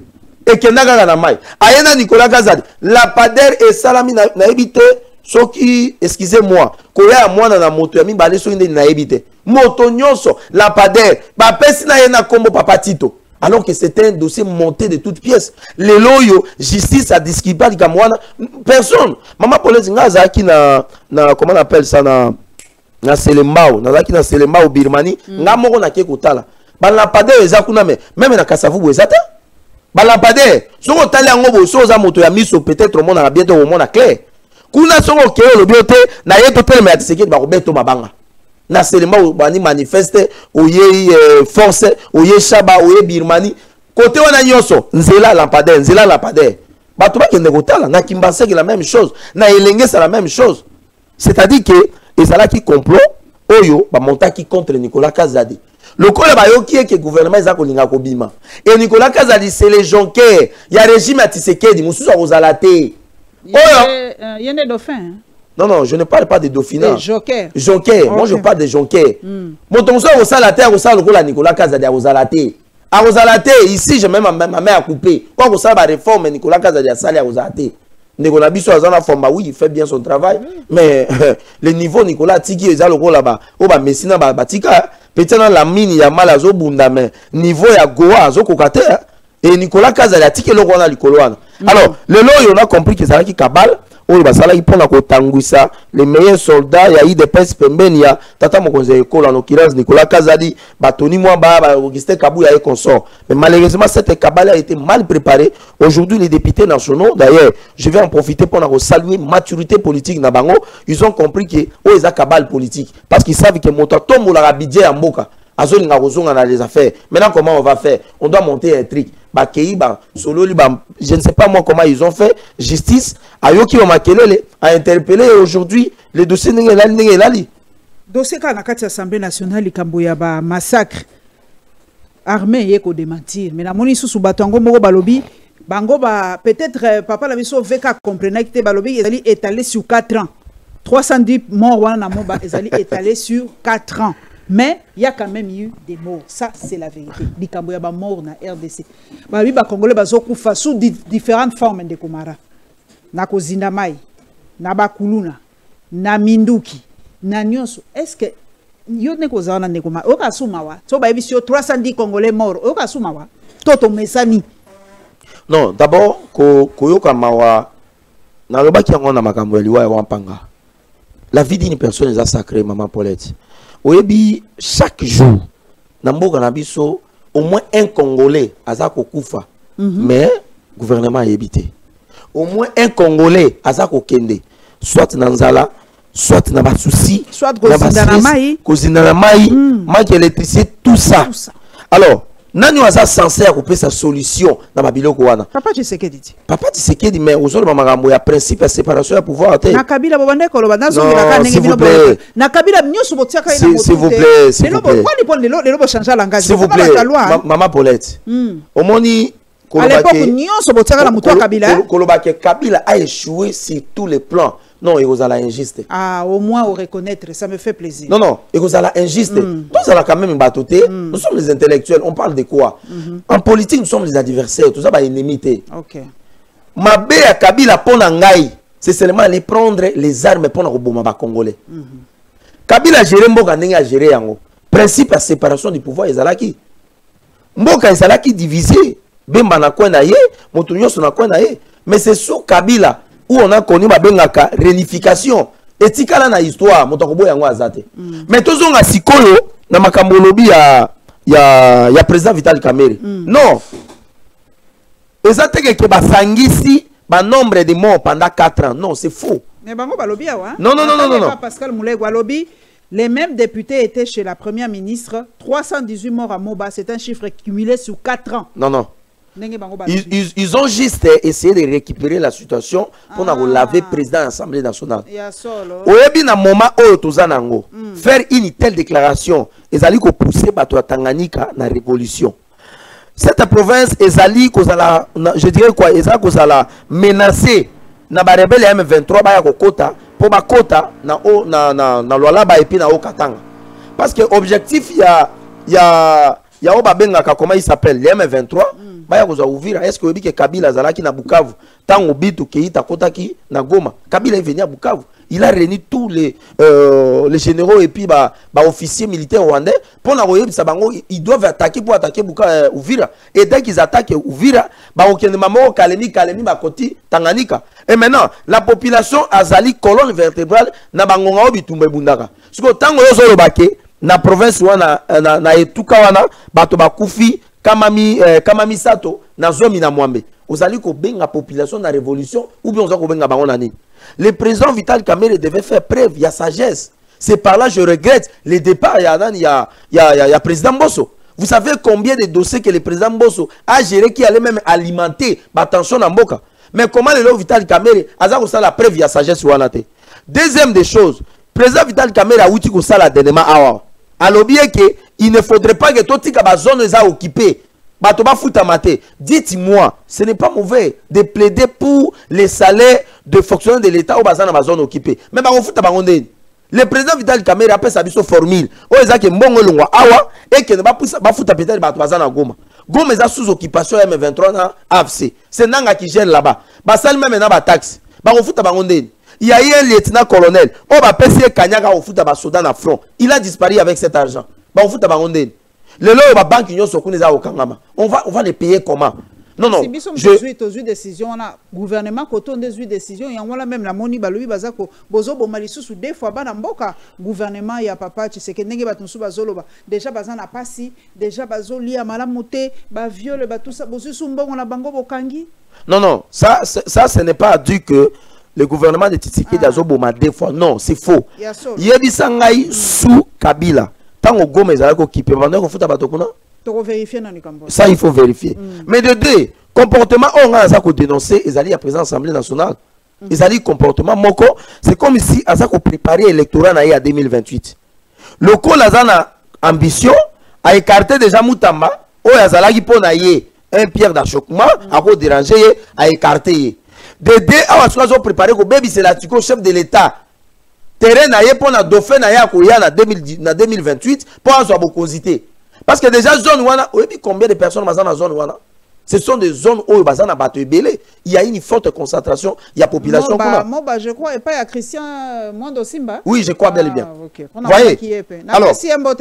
Et que n'a na mai. Ayena Nicolas Kazadi. La pader et salami na ebité. Soki, excusez-moi, koya mwana na moto ya mi bale so inde na ebité. Moto nyonso, la pader, ba pesi na yena kombo papa Tito. Alors que c'était un dossier monté de toutes pièces. Les loyo, justice a discuté di kamwana, personne. Maman Paulette nga zaki na comment on appelle ça na Selembao, na zaki na Selembao Birmanie, nga moko na kekutala. Ba la pader ezakuna même na Kasavubu ezata. Ba la pader, soko tali yango bo so za moto ya miso peut-être au monde na bientôt au monde na clair. Kuna songo keo le biote na yeto tele ya tseki ba robeto mabanga na selema bani manifeste oye force oye shaba oye Birmanie côté wana nyoso nzela lampadaire bato ba kende kotala na Kimbaseke la même chose na Elenge c'est la même chose, c'est-à-dire que ezala ki complot oyo ba montaki contre Nicolas Kazadi le col ba yoki que gouvernement ezako linga ko bima et Nicolas Kazadi c'est les jonqueurs ya régime à Tshisekedi mususu ozalate. Il y a des dauphins. Non, non, je ne parle pas de dauphinat. Joker. Joker. Okay. Moi, je parle de Joker. Mon tonso au salate, au salate, au Nicolas Kazadi, au salate. À Ozalate, ici, j'ai même ma mère à couper. Quand on la réforme, Nicolas Kazadi a salé à Ozalate. Nicolas Bisso a la forme, oui, il fait bien son travail. Mais le niveau Nicolas Tiki, il a le là-bas. Oh, bah, Messina, bah, Tika. Peut-être dans la mine, il y a mal à Zobunda, mais niveau, il y a Goa, à Zokokate. Et Nicolas Kazadi a Tiki le roi dans le alors, le lot, on a compris que ça qui cabale, on va s'aller pour la Kotangouissa, les meilleurs soldats, il y a eu des pèses pembeni, tata mon conseil école en l'occurrence Nicolas Kazadi, Batoni Mwamba, Augustin Kabouya et consort. Mais malheureusement, cette cabale a été mal préparée. Aujourd'hui, les députés nationaux, d'ailleurs, je vais en profiter pour saluer maturité politique Nabango. Ils ont compris que oh, ils ont cabale politique parce qu'ils savent que mon temps ou la budget en boka. Dans les affaires. Maintenant, comment on va faire? On doit monter un truc. Je ne sais pas moi comment ils ont fait. Justice, Ayoki Omakelele a interpellé aujourd'hui les dossiers Nengelali. Dossier quand la Assemblée nationale, il massacre armé, il faut démentir. Mais la moni sous batango moko balobi, bango ba peut-être papa la biso veka comprenait que balobi ils allaient étaler sur 4 ans. 310 morts wana moba ils allaient étaler sur 4 ans. Mais il y a quand même eu des morts. Ça, c'est la vérité. Il y a des morts dans la RDC. Les Congolais sont sous différentes formes de Komara. Na Kozindamai, na Bakuluna, na Minduki, na Nyonso. Est-ce que yo ne kozana ne Komara? Oka sumawa. So ba ebisio 310 Congolais morts. Oka sumawa. Toto mesani. Non, d'abord koyoka mawa na loba ki yango na makambo liwa ya wampanga. La vie d'une personne est sacrée, maman Paulette. Oyebi chaque jour namboka na biso au moins un Congolais azako kufa mais gouvernement a évité au moins un Congolais azako kende soit na nzala soit na ba souci soit kozina na mai manque d'électricité tout ça alors nani waza censé couper sa solution na babiloko wana papa Tshisekedi papa Tshisekedi mais ozolo makambo ya principe ya séparation ya pouvoir te na Kabila bobande ko loba nazo ngila ndenge bino na Kabila nyoso botiaka ina moto s'il vous plaît s'il vous plaît quoi les bo changer langage s'il vous plaît maman Paulette omoni à l'époque nyoso botiaka na moto Kabila koloba ke Kabila a échoué sur tous les plans. Non, il a injuste. Ah, au moins au reconnaître, ça me fait plaisir. Non, non, il a injuste. Nous allons quand même batoter. Nous sommes les intellectuels. On parle de quoi? En politique, nous sommes les adversaires. Tout ça va inimiter. Ok. Ma bé à Kabila Ponangaï, c'est seulement aller prendre les armes pour nous bomber Congolais. Kabila géré Mboka n'a géré yango. Principe à séparation du pouvoir ezalaki. Mboka ezalaki divisé. Bemba na kwa na ye, motunyo so na kwa na ye. Mais c'est sous Kabila où on a connu ma bengaka réunification et tikala na histoire motokobo yango azate mais tozonga sikolo na makambo lobi ya président Vital Kamerhe non ezate que basangisi ba nombre de morts pendant 4 ans non c'est faux mais bango balobi awa non Pascal Moulay balobi Les mêmes députés étaient chez la première ministre. 318 morts à Moba, c'est un chiffre cumulé sur 4 ans. Non, non. Ils ont juste essayé de récupérer la situation pour laver le président de l'Assemblée nationale. Faire une telle déclaration, ils allaient pousser à Tanganyika dans la révolution. Cette province, je dirais quoi, ils allaient menacer na ba rebelle M23 ba ya kokota pour ba kota na Lualaba et puis na Okatanga. Parce que objectif ya oba benga comment il s'appelle les M23 ba ya koza Uvira. Est-ce que obi ke Kabila zalaki na Bukavu tango bitu keita kotaki na Goma. Kabila est venu à Bukavu, il a réuni tous les généraux et puis ba officiers militaires rwandais pour na koyebisa bango ils doivent attaquer pour attaquer Uvira. Et dès qu'ils attaquent Uvira ba okende mamo kalemi ba koti Tanganyika. Et maintenant, la population azali colonne vertébrale na bangonga obitumbe bundaka. Siko tango yo zolo bake na province wana na etuka wana bato bakufi kamami sato na zomi na mwambe. Ozali ko benga population na révolution ou bien ozali ko benga bango nani. Le président Vital Kamerhe devait faire preuve, il y a sagesse. C'est par là je regrette le départ il y a président Mbosso. Vous savez combien de dossiers que le président Mbosso a géré qui allait même alimenter la tension dans Mboka. Mais comment le Vital Kamerhe a fait la preuve, il y a sagesse sur la tête. Deuxième des choses, le président Vital Kamerhe a outil ça la dernièrement awa. Alors bien que il ne faudrait pas que toute la zone soit occupée. Dites-moi, ce n'est pas mauvais de plaider pour les salaires de fonctionnaires de l'État au bazar dans la zone occupée. Mais le président Vital Kamerhe a fait sa formule. O ezaki mbongo longwa awa et que ne va pas foutre peut-être bazar na Goma. Goma est sous occupation M23 na AFC. C'est Nanga qui gère là-bas. Basal même na ba taxe. Ba ofuta bangonde. Il y a eu un lieutenant-colonel. On va passer Kanyaga au foot à Soudan à front. Il a disparu avec cet argent. Ba ofuta bangonde. Le lot va banque union sokuneza au Kangama. On va les payer comment? Non, non. Si je décision, on a gouvernement quand on décide décision, il y a même la moni baloui bazako bozo bomalisu sous deux fois bana mboka gouvernement ya papa tu sais que nenge batunsu bazoloba déjà bazana pasi déjà bazoli amala moté ba viole ba tout ça bozo sumbongo na bango bokangi. Non, non, ça ce n'est pas dû que le gouvernement de Tshisekedi azoboma deux fois. Non, c'est faux. Yebisa ngai sous Kabila. Tant au Goma ezalako kipe pendant qu'on fout à batokuna. Ça, il faut vérifier. Mais de deux, comportement, on a ça qu'on dénoncer, ils allaient à présent l'Assemblée nationale. Ils allaient comportement, c'est comme si à ça qu'on préparait l'électorat en 2028. Le col a ambition à écarter déjà Moutamba, ou à Zalagi pour un pierre d'achoppement, à vous déranger, à écarter. De deux, à ce qu'on préparé que baby c'est la chef de l'État. Terrain naïe pour la dauphin naïe à 2028 pour en soit bocosité. Parce que déjà, zone wana, combien de personnes dans la zone wana? Ce sont des zones où il y a une forte concentration, il y a population. Moi, je crois, et pas il y a Christian Mondo Simba. Oui, je crois bel et bien. Okay. Vous voyez? Alors,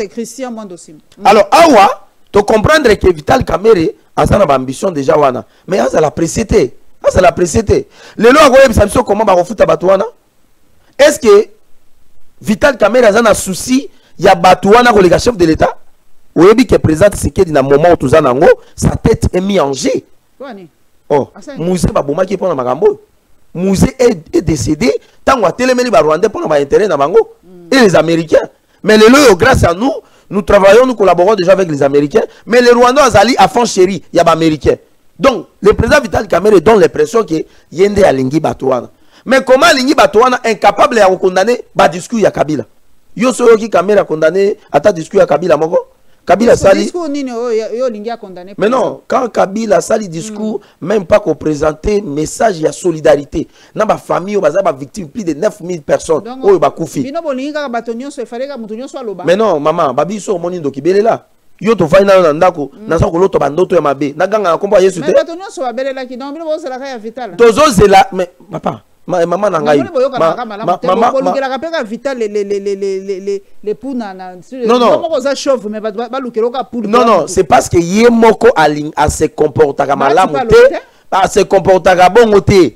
Christian Mondo Simba. Alors, awa, tu comprendre que Vital Kamerhe a une ambition déjà wana. Mais ça l'a précédé. Ça l'a précédé. Le loi, vous savez comment on va foutre Batouana? Est-ce que Vital Kamerhe a un souci, il y a Batouana comme le chef de l'État? Oui, qui présente ce qui est dans le moment où sa tête est mise en jeu. Oh, Mouzé Baboma qui est pour le Magambo. Mouzé est décédé. Tant que Téléméli Rwandais pour l'intérêt dans Bango. Et les Américains. Mais le lieu, grâce à nous, nous travaillons, nous collaborons déjà avec les Américains. Mais les Rwandais, Azali, à fond chéri, il y a des Américains. Donc, le président Vital Kamerhe donne l'impression que Yende a Lingi Batouana. Mais comment Lingi Batouana est incapable de condamner le discours de Kabila? Yoso qui Kamerhe a condamné à ta discours de Kabila Mogo? Kabila Sali. Mais non, quand Kabila Sali discours, même pas qu'on présentait message de solidarité. Dans ma famille, on a victime plus de 9000 personnes. Oh, bah koufi. Mais non, maman, babi so moni ndo kibele là. Yo to faina na ndako, na sa ko loto bandoto ya mabe. Na ganga komba Yesu te. Mais batonyo so babele là qui donc bino bo sala ka vital. Tozo zela, mais papa. Maman nangai. Non, non, c'est parce que Yemoko a se comporte à malamoute, à se comporte à bongoté.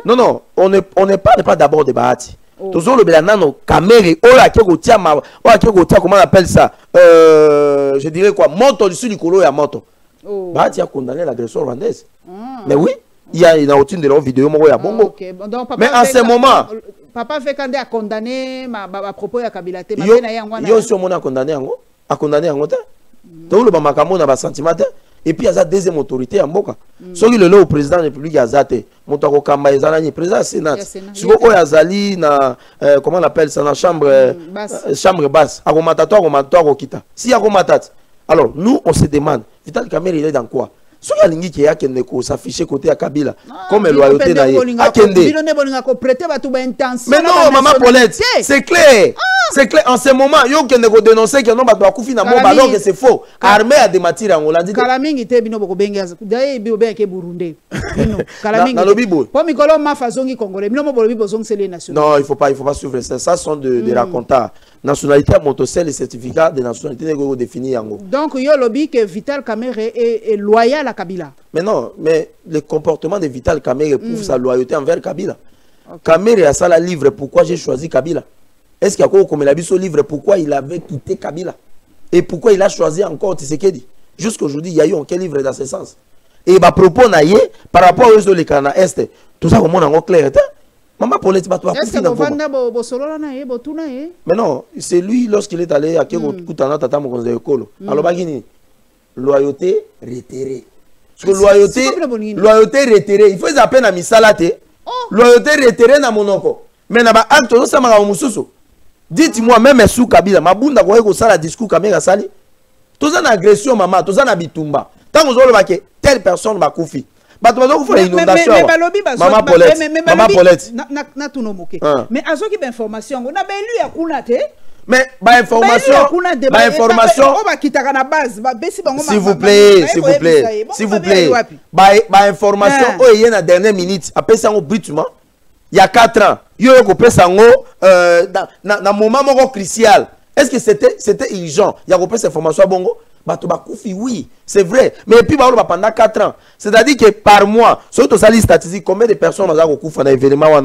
Non, non, on ne parle pas d'abord de Bahati. Toujours le Belanano, Kamerhe, comment on appelle ça? Je dirais quoi? Moto du sud du Kolo et à Moto. Bahati a condamné l'agression rwandaise. Mais oui. Il y a une autre de leurs vidéos, mais en ce moment, papa fait quand a condamné ma propos ya Kabila te ma na yangwana yo so mona condamné yango a condamné yango te to lo ba makambo na ba sentiment et puis aza deuxième autorité ya mboka soki le au président de la République azate moto ko kamba ezana ni président sénat siko ko yazali na comment on appelle ça na chambre basse akomata to ko kita si akomata alors nous on se demande Vital Kamerhe il est dans quoi soki alingi ke yakende ko s'afficher côté ya Kabila comme loyauté na ye akende mais non maman Paulette c'est clair c'est clair en ce moment yo kende ko dénoncer que non ba kufi na mboba alors que c'est faux armée a dématir en Hollande kalamingi te bino boko benga d'ailleurs bibo ke Burundi kalamingi po mikolo ma fazongi congolais bino mo bolo bibo zong c'est les nationaux non il faut pas suivre ça sont des racontars nationalité motocelle et certificat de nationalité négo défini yango donc yo lobby que Vital Kamerhe est loyal à Kabila. Mais non, mais le comportement de Vital Kamerhe prouve sa loyauté envers Kabila. Kamerhe a ça la livre pourquoi j'ai choisi Kabila. Est-ce qu'il y a comme il a vu ce livre pourquoi il avait quitté Kabila et pourquoi il a choisi encore Tshisekedi. Jusqu'aujourd'hui, il y a eu aucun livre dans ce sens. Et bah propos naïe par rapport aux autres Kana Est, tout ça comment on clair. Maman Paulette va toi. Est-ce que vous vendez bo solo la naïe bo tout naïe? Mais non, c'est lui lorsqu'il est allé à Keko Kutana tata mo konze ekolo. Alors bagini loyauté réitérée. Parce que loyauté réitérée, il faut les appeler à misalate. Loyauté réitérée na monoko. Mais na ba acte ça m'a mususu. Dites-moi même sous Kabila, mabunda ko eko sala discours Kamera sali. Tout ça na agression maman, tout ça na bitumba. Tant vous ba que telle personne ba kufi. Ba to ba ko faire inondation. Maman Paulette. Na tout no moke. Mais azoki ba information, on a ben lui ya kuna te. Mais information, s'il vous plaît, information, il y a la dernière minute, après ça, il y a 4 ans, il y a un moment crucial. Est-ce que c'était urgent? Il y a cette information à Bongo? Oui, c'est vrai. Mais puis, pendant 4 ans, c'est-à-dire que par mois, surtout ça, les statistiques, combien de personnes ont fait un événement?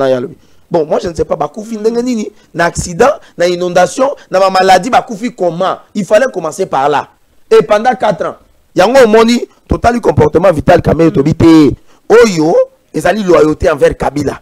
Bon, moi je ne sais pas, Bakoufi Ndengenini, un accident, une inondation, une maladie, Bakoufi comment? Il fallait commencer par là. Et pendant 4 ans, il y a un moni, total comportement Vital Kamerhe Tobite, Oyo, et ça loyauté envers Kabila.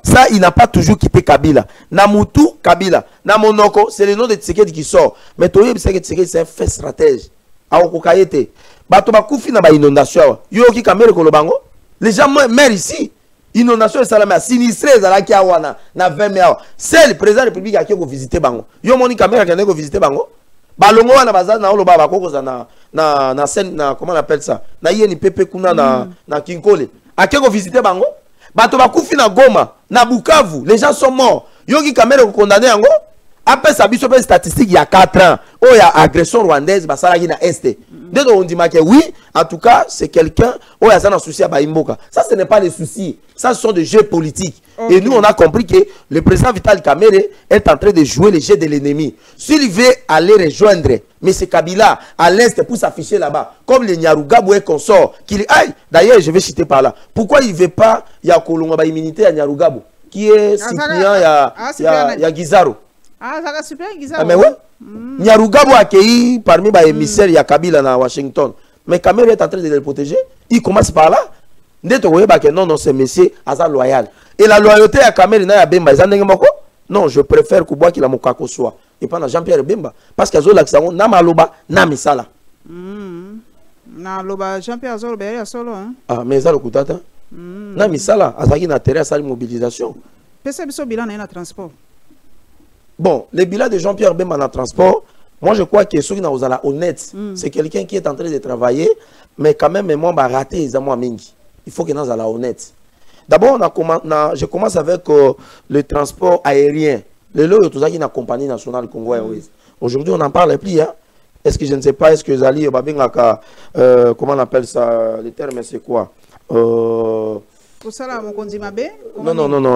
Ça, il n'a pas toujours quitté Kabila. Namutu, Kabila. Namonoko, c'est le nom de Tshisekedi qui sort. Mais Toye, Tshisekedi, c'est un fait stratège. Aoko Kayete. Bato Bakoufi na ba inondation. Yoki Kamerhe Kolobango. Les gens meurent ici. Inondation et salama sinistré zalaki awana na 20 meilleurs. C'est le président de la République qui a visité bango. Yo moni caméra qui a visité bango. Balongo wana bazana na oloba bakoko za na scène na comment on appelle ça? Na yeni pepe kuna na Kinkole. A qui a visité bango? Bato bakufi na Goma, na Bukavu, les gens sont morts. Yo ki caméra condamné yango. Après ça biso pe statistique il y a 4 ans. Oh il y a agression rwandaise basala na Est. Dès on dit que oui, en tout cas, c'est quelqu'un où il y a un souci à Baimboka. Ça, ce n'est pas des soucis. Ça, ce sont des jeux politiques. Et nous, on a compris que le président Vital Kamerhe est en train de jouer les jeux de l'ennemi. S'il veut aller rejoindre M. Kabila à l'Est pour s'afficher là-bas, comme les Nyarugabo et consorts, qu'il aille. D'ailleurs, je vais citer par là. Pourquoi il ne veut pas, il y a Kolonga immunité à Nyarugabo, qui est Cyprien, il y a Gizaro. Ah, ça va super, Gizaro. Ah, mais oui. Nyarugabo a accueilli parmi les émissaires, il y a Kabila à Washington. Mais Kamerhe est en train de le protéger. Il commence par là. Non, c'est monsieur Aza loyal. Et la loyauté à Kamerhe, non, je préfère qu'il a mon kako soit. Et pas Jean-Pierre Bemba. Parce qu'il y a l'accent, na maloba, na misala. Na loba, Jean-Pierre Azoloba, il y a solo. Ah, mais ça le coup d'atteint. Na misala, Azaki n'a terre à sa mobilisation. Pesa bilan na transport. Bon, le bilan de Jean-Pierre Bemba dans le transport, moi je crois que ceux qui sont honnêtes, c'est quelqu'un qui est en train de travailler, mais quand même, moi, je raté les mingi. Il faut que nous soyons honnêtes. D'abord, je commence avec le transport aérien. Le lot de tout ça qui est la compagnie nationale Congo Airways. Aujourd'hui, on n'en parle plus. Hein? Est-ce que je ne sais pas, est-ce que Zali, comment on appelle ça, le terme, c'est quoi? Non,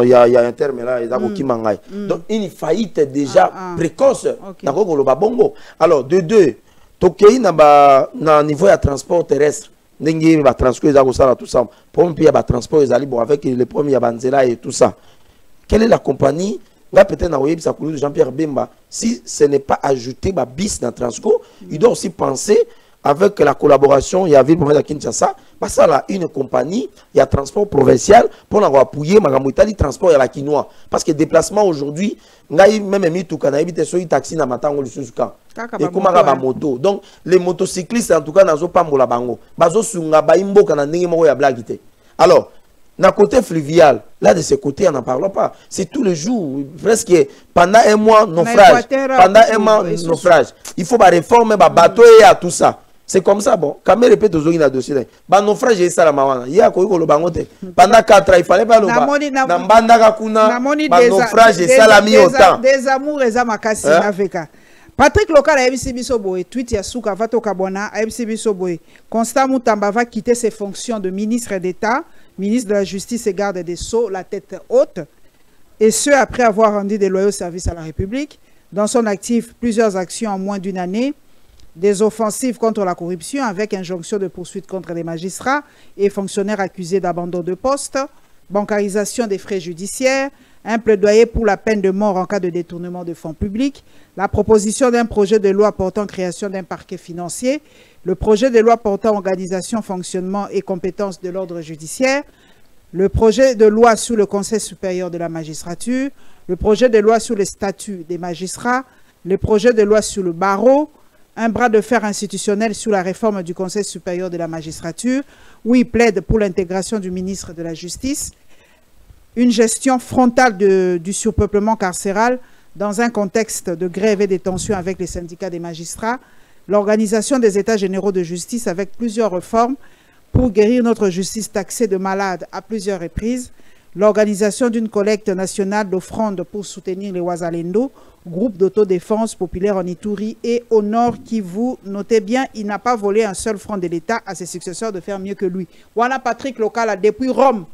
il y a un terme là, donc une faillite déjà précoce. Alors, de deux, Tokei na niveau de transport terrestre, tout ça. Pour un pays de transport, avec les premiers Banzela et tout ça. Quelle est la compagnie? Là, peut-être Jean-Pierre Bemba, si ce n'est pas ajouté bis dans Transco, il doit aussi penser avec la collaboration, il y a ville province de Kinshasa, ça là une compagnie, il y a transport provincial pour appuyer Magamouitali transport il y a la quinoa parce que déplacement aujourd'hui, même mis tout kana éviter sur taxi na matango le susuka. Et comment ba moto. Donc les motocyclistes en tout cas nazo pambola bango. Bazo sunga ba imboka na ndenge moko ya blagité. Alors, na côté fluvial, là de ce côté on n'en parle pas. C'est tous les jours presque pendant un mois naufrage. Pendant un mois naufrage. Il faut ba réformer ba bateau et à tout ça. C'est comme ça, bon. Quand je répète aux autres, il y a dossier. Bah, naufrage, il y a la il y a quoi le bangote. Pendant 4 ans, il fallait pas le bas. Naufrage, il y a la des amours, et amakasi, n'aveka. Patrick Local a MC Bisoboy, tweet Yasuka Vato Kabona, a MC Bisoboy. Constant Moutamba va quitter ses fonctions de ministre d'État, ministre de la Justice et garde des Sceaux, la tête haute. Et ce, après avoir rendu des loyaux services à la République. Dans son actif, plusieurs actions en moins d'une année. Des offensives contre la corruption avec injonction de poursuite contre les magistrats et fonctionnaires accusés d'abandon de poste, bancarisation des frais judiciaires, un plaidoyer pour la peine de mort en cas de détournement de fonds publics, la proposition d'un projet de loi portant création d'un parquet financier, le projet de loi portant organisation, fonctionnement et compétences de l'ordre judiciaire, le projet de loi sur le Conseil supérieur de la magistrature, le projet de loi sur les statuts des magistrats, le projet de loi sur le barreau, un bras de fer institutionnel sur la réforme du Conseil supérieur de la magistrature, où il plaide pour l'intégration du ministre de la Justice, une gestion frontale du surpeuplement carcéral dans un contexte de grève et de tensions avec les syndicats des magistrats, l'organisation des états généraux de justice avec plusieurs réformes pour guérir notre justice taxée de malades à plusieurs reprises, l'organisation d'une collecte nationale d'offrandes pour soutenir les Ouazalendo, groupe d'autodéfense populaire en Ituri et au nord Kivu. Notez bien, il n'a pas volé un seul franc de l'État à ses successeurs de faire mieux que lui. Voilà Patrick Local depuis Rome.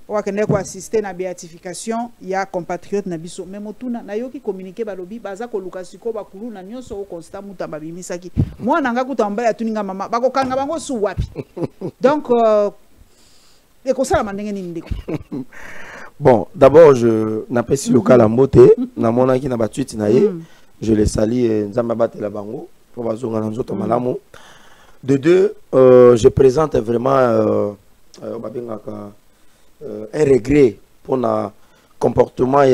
On va assister à la béatification. Il y a compatriotes Nabiso. Même tout na yo qui communiqué balobi baza ko lukasiko bakulu na nyonso o constat mutamba bimisaki. Moi nanga kutamba ya tuninga mama bako kanga bango su wapi. Donc bon, d'abord, je n'apprécie le cas la moté. Na mona qui n'a pas tué tinaye. Je les salue. Nzambabate la bango. De deux, je présente vraiment un regret pour le comportement. Il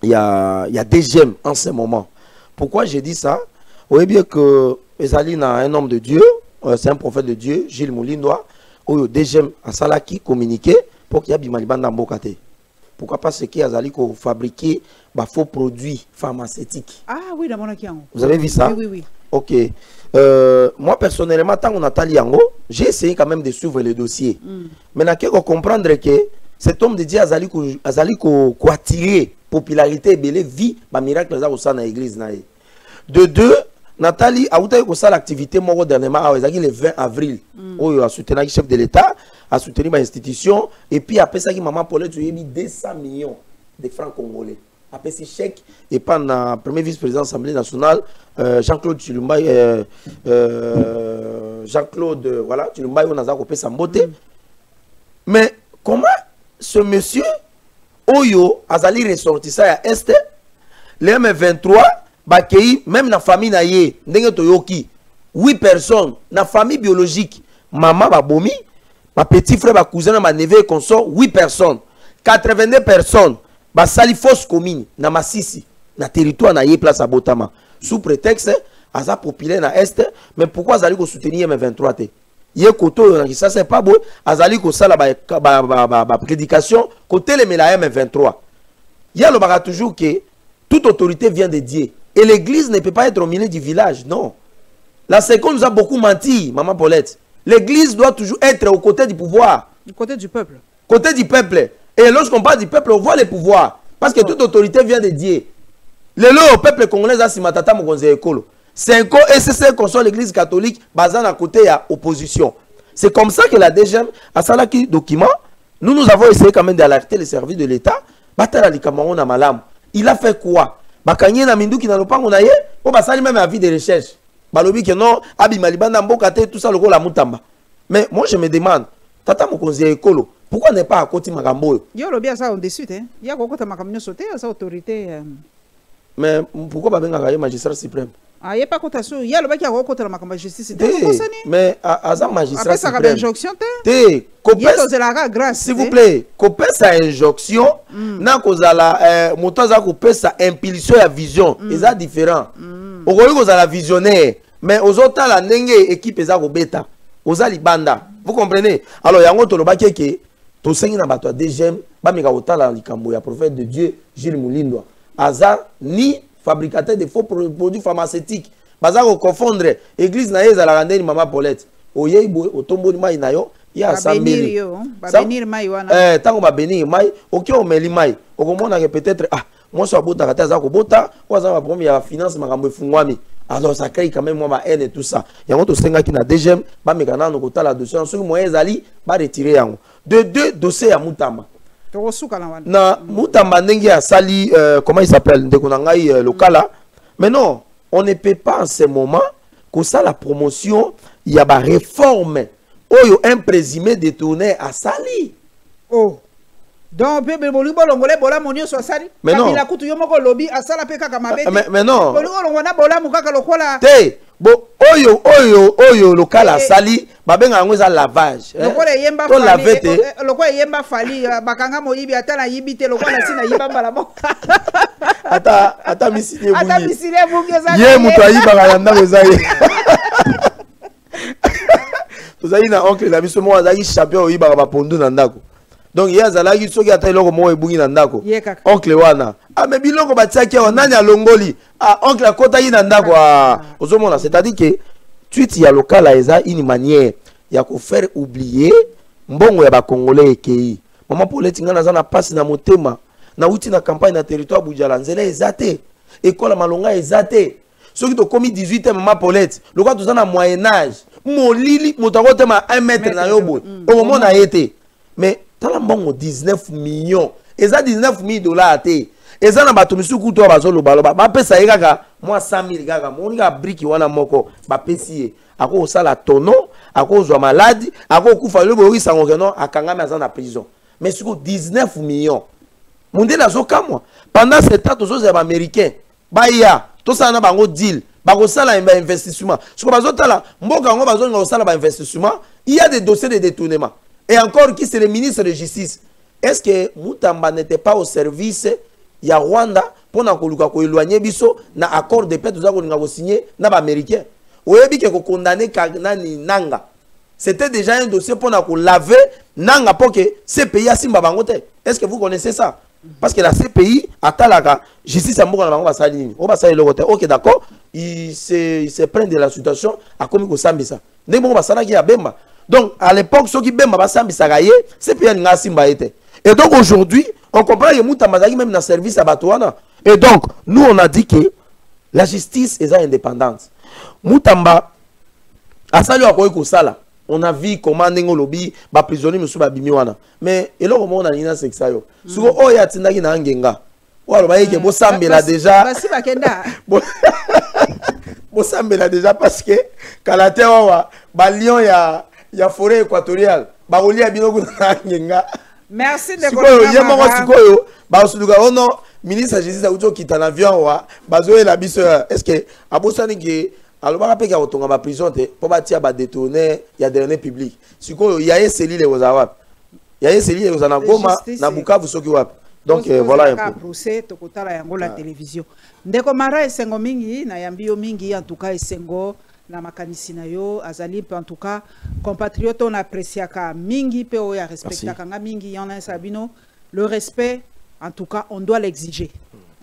y a des gemmes en ce moment. Pourquoi j'ai dit ça? Vous voyez bien que Ezali a un homme de Dieu, c'est un prophète de Dieu, Gilles Moulindois. Des gemmes à Salaki communiquer pour qu'il y ait des malibanda mbokate. Pourquoi pas ce qui a fabriqué des faux produits pharmaceutiques. Ah oui, dans mon acquion. Vous avez vu ça? Oui, oui, oui. Ok. Moi personnellement, tant qu'on a Taliango, j'ai essayé quand même de suivre le dossier. Maintenant, il faut comprendre que cet homme de Dieu a attiré popularité et belle vie, ma miracle au sein de l'église. De deux, Nathalie a eu l'activité dernièrement le 20 avril. Il a soutenu le chef de l'État, a soutenu l'institution, et puis après ça, maman Paulette a mis 200 millions de francs congolais. Après ce chèque, et pendant le premier vice-président de l'Assemblée nationale, Jean-Claude Chilumba, voilà, Chilumba, on a coupé sa beauté. Mais comment ce monsieur, Oyo, Azali ressortissant à Est, le M23, même la famille naye, 8 personnes, la famille biologique, maman babomi, ma petit frère, ma cousin, ma neveu et consort, 8 personnes, 82 personnes, ma sali fausse commune, na Massissi, na territoire naye place à Botama, sous prétexte, aza populaire na Est, mais pourquoi Azali ko soutenir M23 te? Yé koto, ça c'est pas beau, Azali ko sala ba prédication, côté le la M23. Il y a le baga toujours que toute autorité vient de Dieu. Et l'église ne peut pas être au milieu du village, non. La seconde nous a beaucoup menti, maman Paulette. L'église doit toujours être aux côtés du pouvoir. Du côté du peuple. Côté du peuple. Et lorsqu'on parle du peuple, on voit le pouvoir. Parce que toute autorité vient de Dieu. Le peuple congolais a simatata mokonze ekolo. 5 ans, et c'est qu'on soit l'église catholique, basant à côté, il y a opposition. C'est comme ça que la DGM, à Salaki document, nous avons essayé quand même d'alerter les services de l'État. Il a fait quoi? Bakanye na mindu ki na lopango na ye, po basali même avis de recherche. Balobi que non, abi malibanda mbokate tout ça loko la mutamba. Mais moi je me demande, tata mokonzi ekolo, pourquoi n'est pas à côté makambo? Yo lobi ça on dessus hein. Il y a kokota makamnyo sauté à sa autorité. Mais pourquoi ba benga magistrat suprême? Ah, il a pas cotation. Il y a le mec qui a recompté la macamba justice. Mais à magistrat. Après, ça a injonction. S'il vous plaît, copé sa injonction, n'a cause à la montage copé sa impulsion à vision. Ils sont différents. Au lieu de la visionnaire, mais aux autres la nengue équipe est à bêta. Aux alibanda. Vous comprenez? Alors il y a un autre lobaké qui tout ça n'a pas toi deuxième. Ba mega otala likambo ya prophète de Dieu Gilles Moulindwa. Aza ni fabricateur de faux produits pharmaceutiques. Baza ko confondre église na yeza la randeni mama Paulette. Oye boy otombo ni mai na yo ya 100 000. Ba benir mai wana. Tango ba benir mai, OK o meli mai. Okomona que peut-être moi so bota kata za ko bota, ou za ba premier ya finance makambo efungwami. Alors ça crée quand même moi ma haine et tout ça. Yango to senga ki na deuxième, ba mekana no kota la dossier, ensuite moi ezali ba retirer yango. De deux dossiers ya Mutamba. Na Mutamba ndenge ya sali comment il s'appelle ndeko na ngai lokala. Mais non, on ne peut pas en ce moment que ça la promotion il y a ba réforme oyo un présumé détourné à sali. Oh. Donc bébé bolibo longolé bola monio so sali. Mais non. Kabila kutu yo moko lobi asala pe kaka mabeti. Mais non. Bolibo longona bola mukaka lokola. Te bo oyo lokala sali babenga ngo za lavage. Lokola yemba fali. To lavete. Lokola yemba fali bakanga moyibi atala yibite lokola sina yiba mbala mo. Ata misile bungi. Ata misile bungi za. Ye muto ayiba kanda kozaye. Tozali na oncle na biso mo azali champion oyiba ba pondu na ndako. Donc il y a zalaki soki ata eloko mo ebungi na ndako. Oncle wana. Ah mais biloko batiaki wa nani alongoli. Ah oncle akota yi na ndako ozomona, c'est-à-dire que tweet ya local eza une manière ya ko faire oublier mbongo ya ba congolais ekei. Maman Paulette ngana za na passe na motema. Na uti na campagne na territoire Bujala nzela ezate. École malonga ezate. Soki to komi 18 maman Paulette, lokwa to za na moyen âge. Molili motako ma 1 mètre na yobo. Au moment na été. Mais tala mbongo 19 millions. Eza 19 000 dollars te. Eza na bato misuku to bazolo baloba. Ba pesa yekaka moi 100 000 kaka. Monika briki wana moko ba pesi. Ako sala tono, ako zwa malade, ako kufa le boyi sango non akangama za na prison. Mais suko 19 millions. Monde na zoka moi. Pendant ce temps tous les américains ba ya to ça na bango deal. Ba ko sala investissement. Suko bazotala mboka ngo bazonga ko sala ba investissement, il y a des dossiers de détournement. Et encore, qui c'est le ministre de Justice? Est-ce que Mutamba n'était pas au service de Rwanda pour éloigner biso na accord de paix tout ça qu'on signé na ba américain? Ou est-ce que condamné Kagnani Nanga? C'était déjà un dossier pour laver Nanga pour que ces pays a simba bangote. Est-ce que vous connaissez ça? Parce que la CPI atalaka justice a mboka na bango basali. O basali lokote. OK d'accord, il se prend de la situation a commis ko sambisa. Ndemo basala ki ya bemba. Donc, à l'époque, ceux qui bema basambi sagaye, c'est bien nga simba été. Et donc, aujourd'hui, on comprend que Mutamba même dans le service à Batouana. Et donc, nous, on a dit que la justice est indépendante. Mutamba, à ça, on a vu comment on lobby, ba prisonnier monsieur babimiwana. Mais, et là, on a dit c'est ça yo. Souvent, oh, ya tindaki na ngenga. Ou alors, bah, que Bosambe là déjà. Basi bakenda. Bosambe là déjà parce que, quand la terre, ba lion ya forêt équatoriale ba olia binoko na ngenga. Merci de sikoyo ba osuluka ono ministre justice auto kita na avion wa bazoe la biso. Est-ce que abosani ke alobaka pe ka otonga ba prison te po ba tia ba détourner ya dernier public sikoyo ya eseli le ozawa ya eseli le ozana Goma na Bukavu soki wapi. Donc voilà un peu procès tokotala yango la télévision ndeko mara esengo mingi na yambio mingi en tout cas esengo na makanisi na yo azali en tout cas compatriote on apprécie ka mingi pe o ya respecta kanga mingi yana sabino. Le respect en tout cas on doit l'exiger.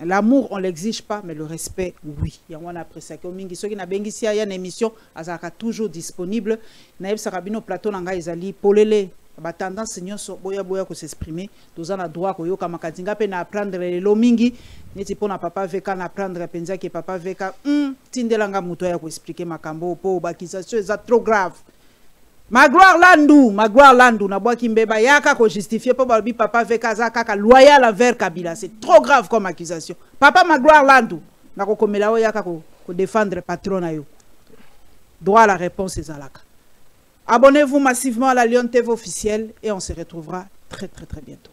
L'amour on l'exige pas mais le respect oui. Yango on apprécie ka mingi soki na bengisi ya na émission azaka toujours disponible na yeb sakabino plateau nanga ezali polele ba tendance nyonso boya ko s'exprimer tozana droit ko yoka makadinga pe na apprendre le mingi neti pona papa veka na apprendre penza ke papa veka tindelanga muto ya ko expliquer makambo po bakisation eza trop grave. Magloire Landu na boaki mbeba yaka ko justifier po balbi papa veka za kaka loyal envers Kabila, c'est trop grave comme accusation. Papa Magloire Landu na ko komela o yaka ko défendre patron na yo. Droit à la réponse ezalaka. Abonnez-vous massivement à la Lyon TV officielle et on se retrouvera très bientôt.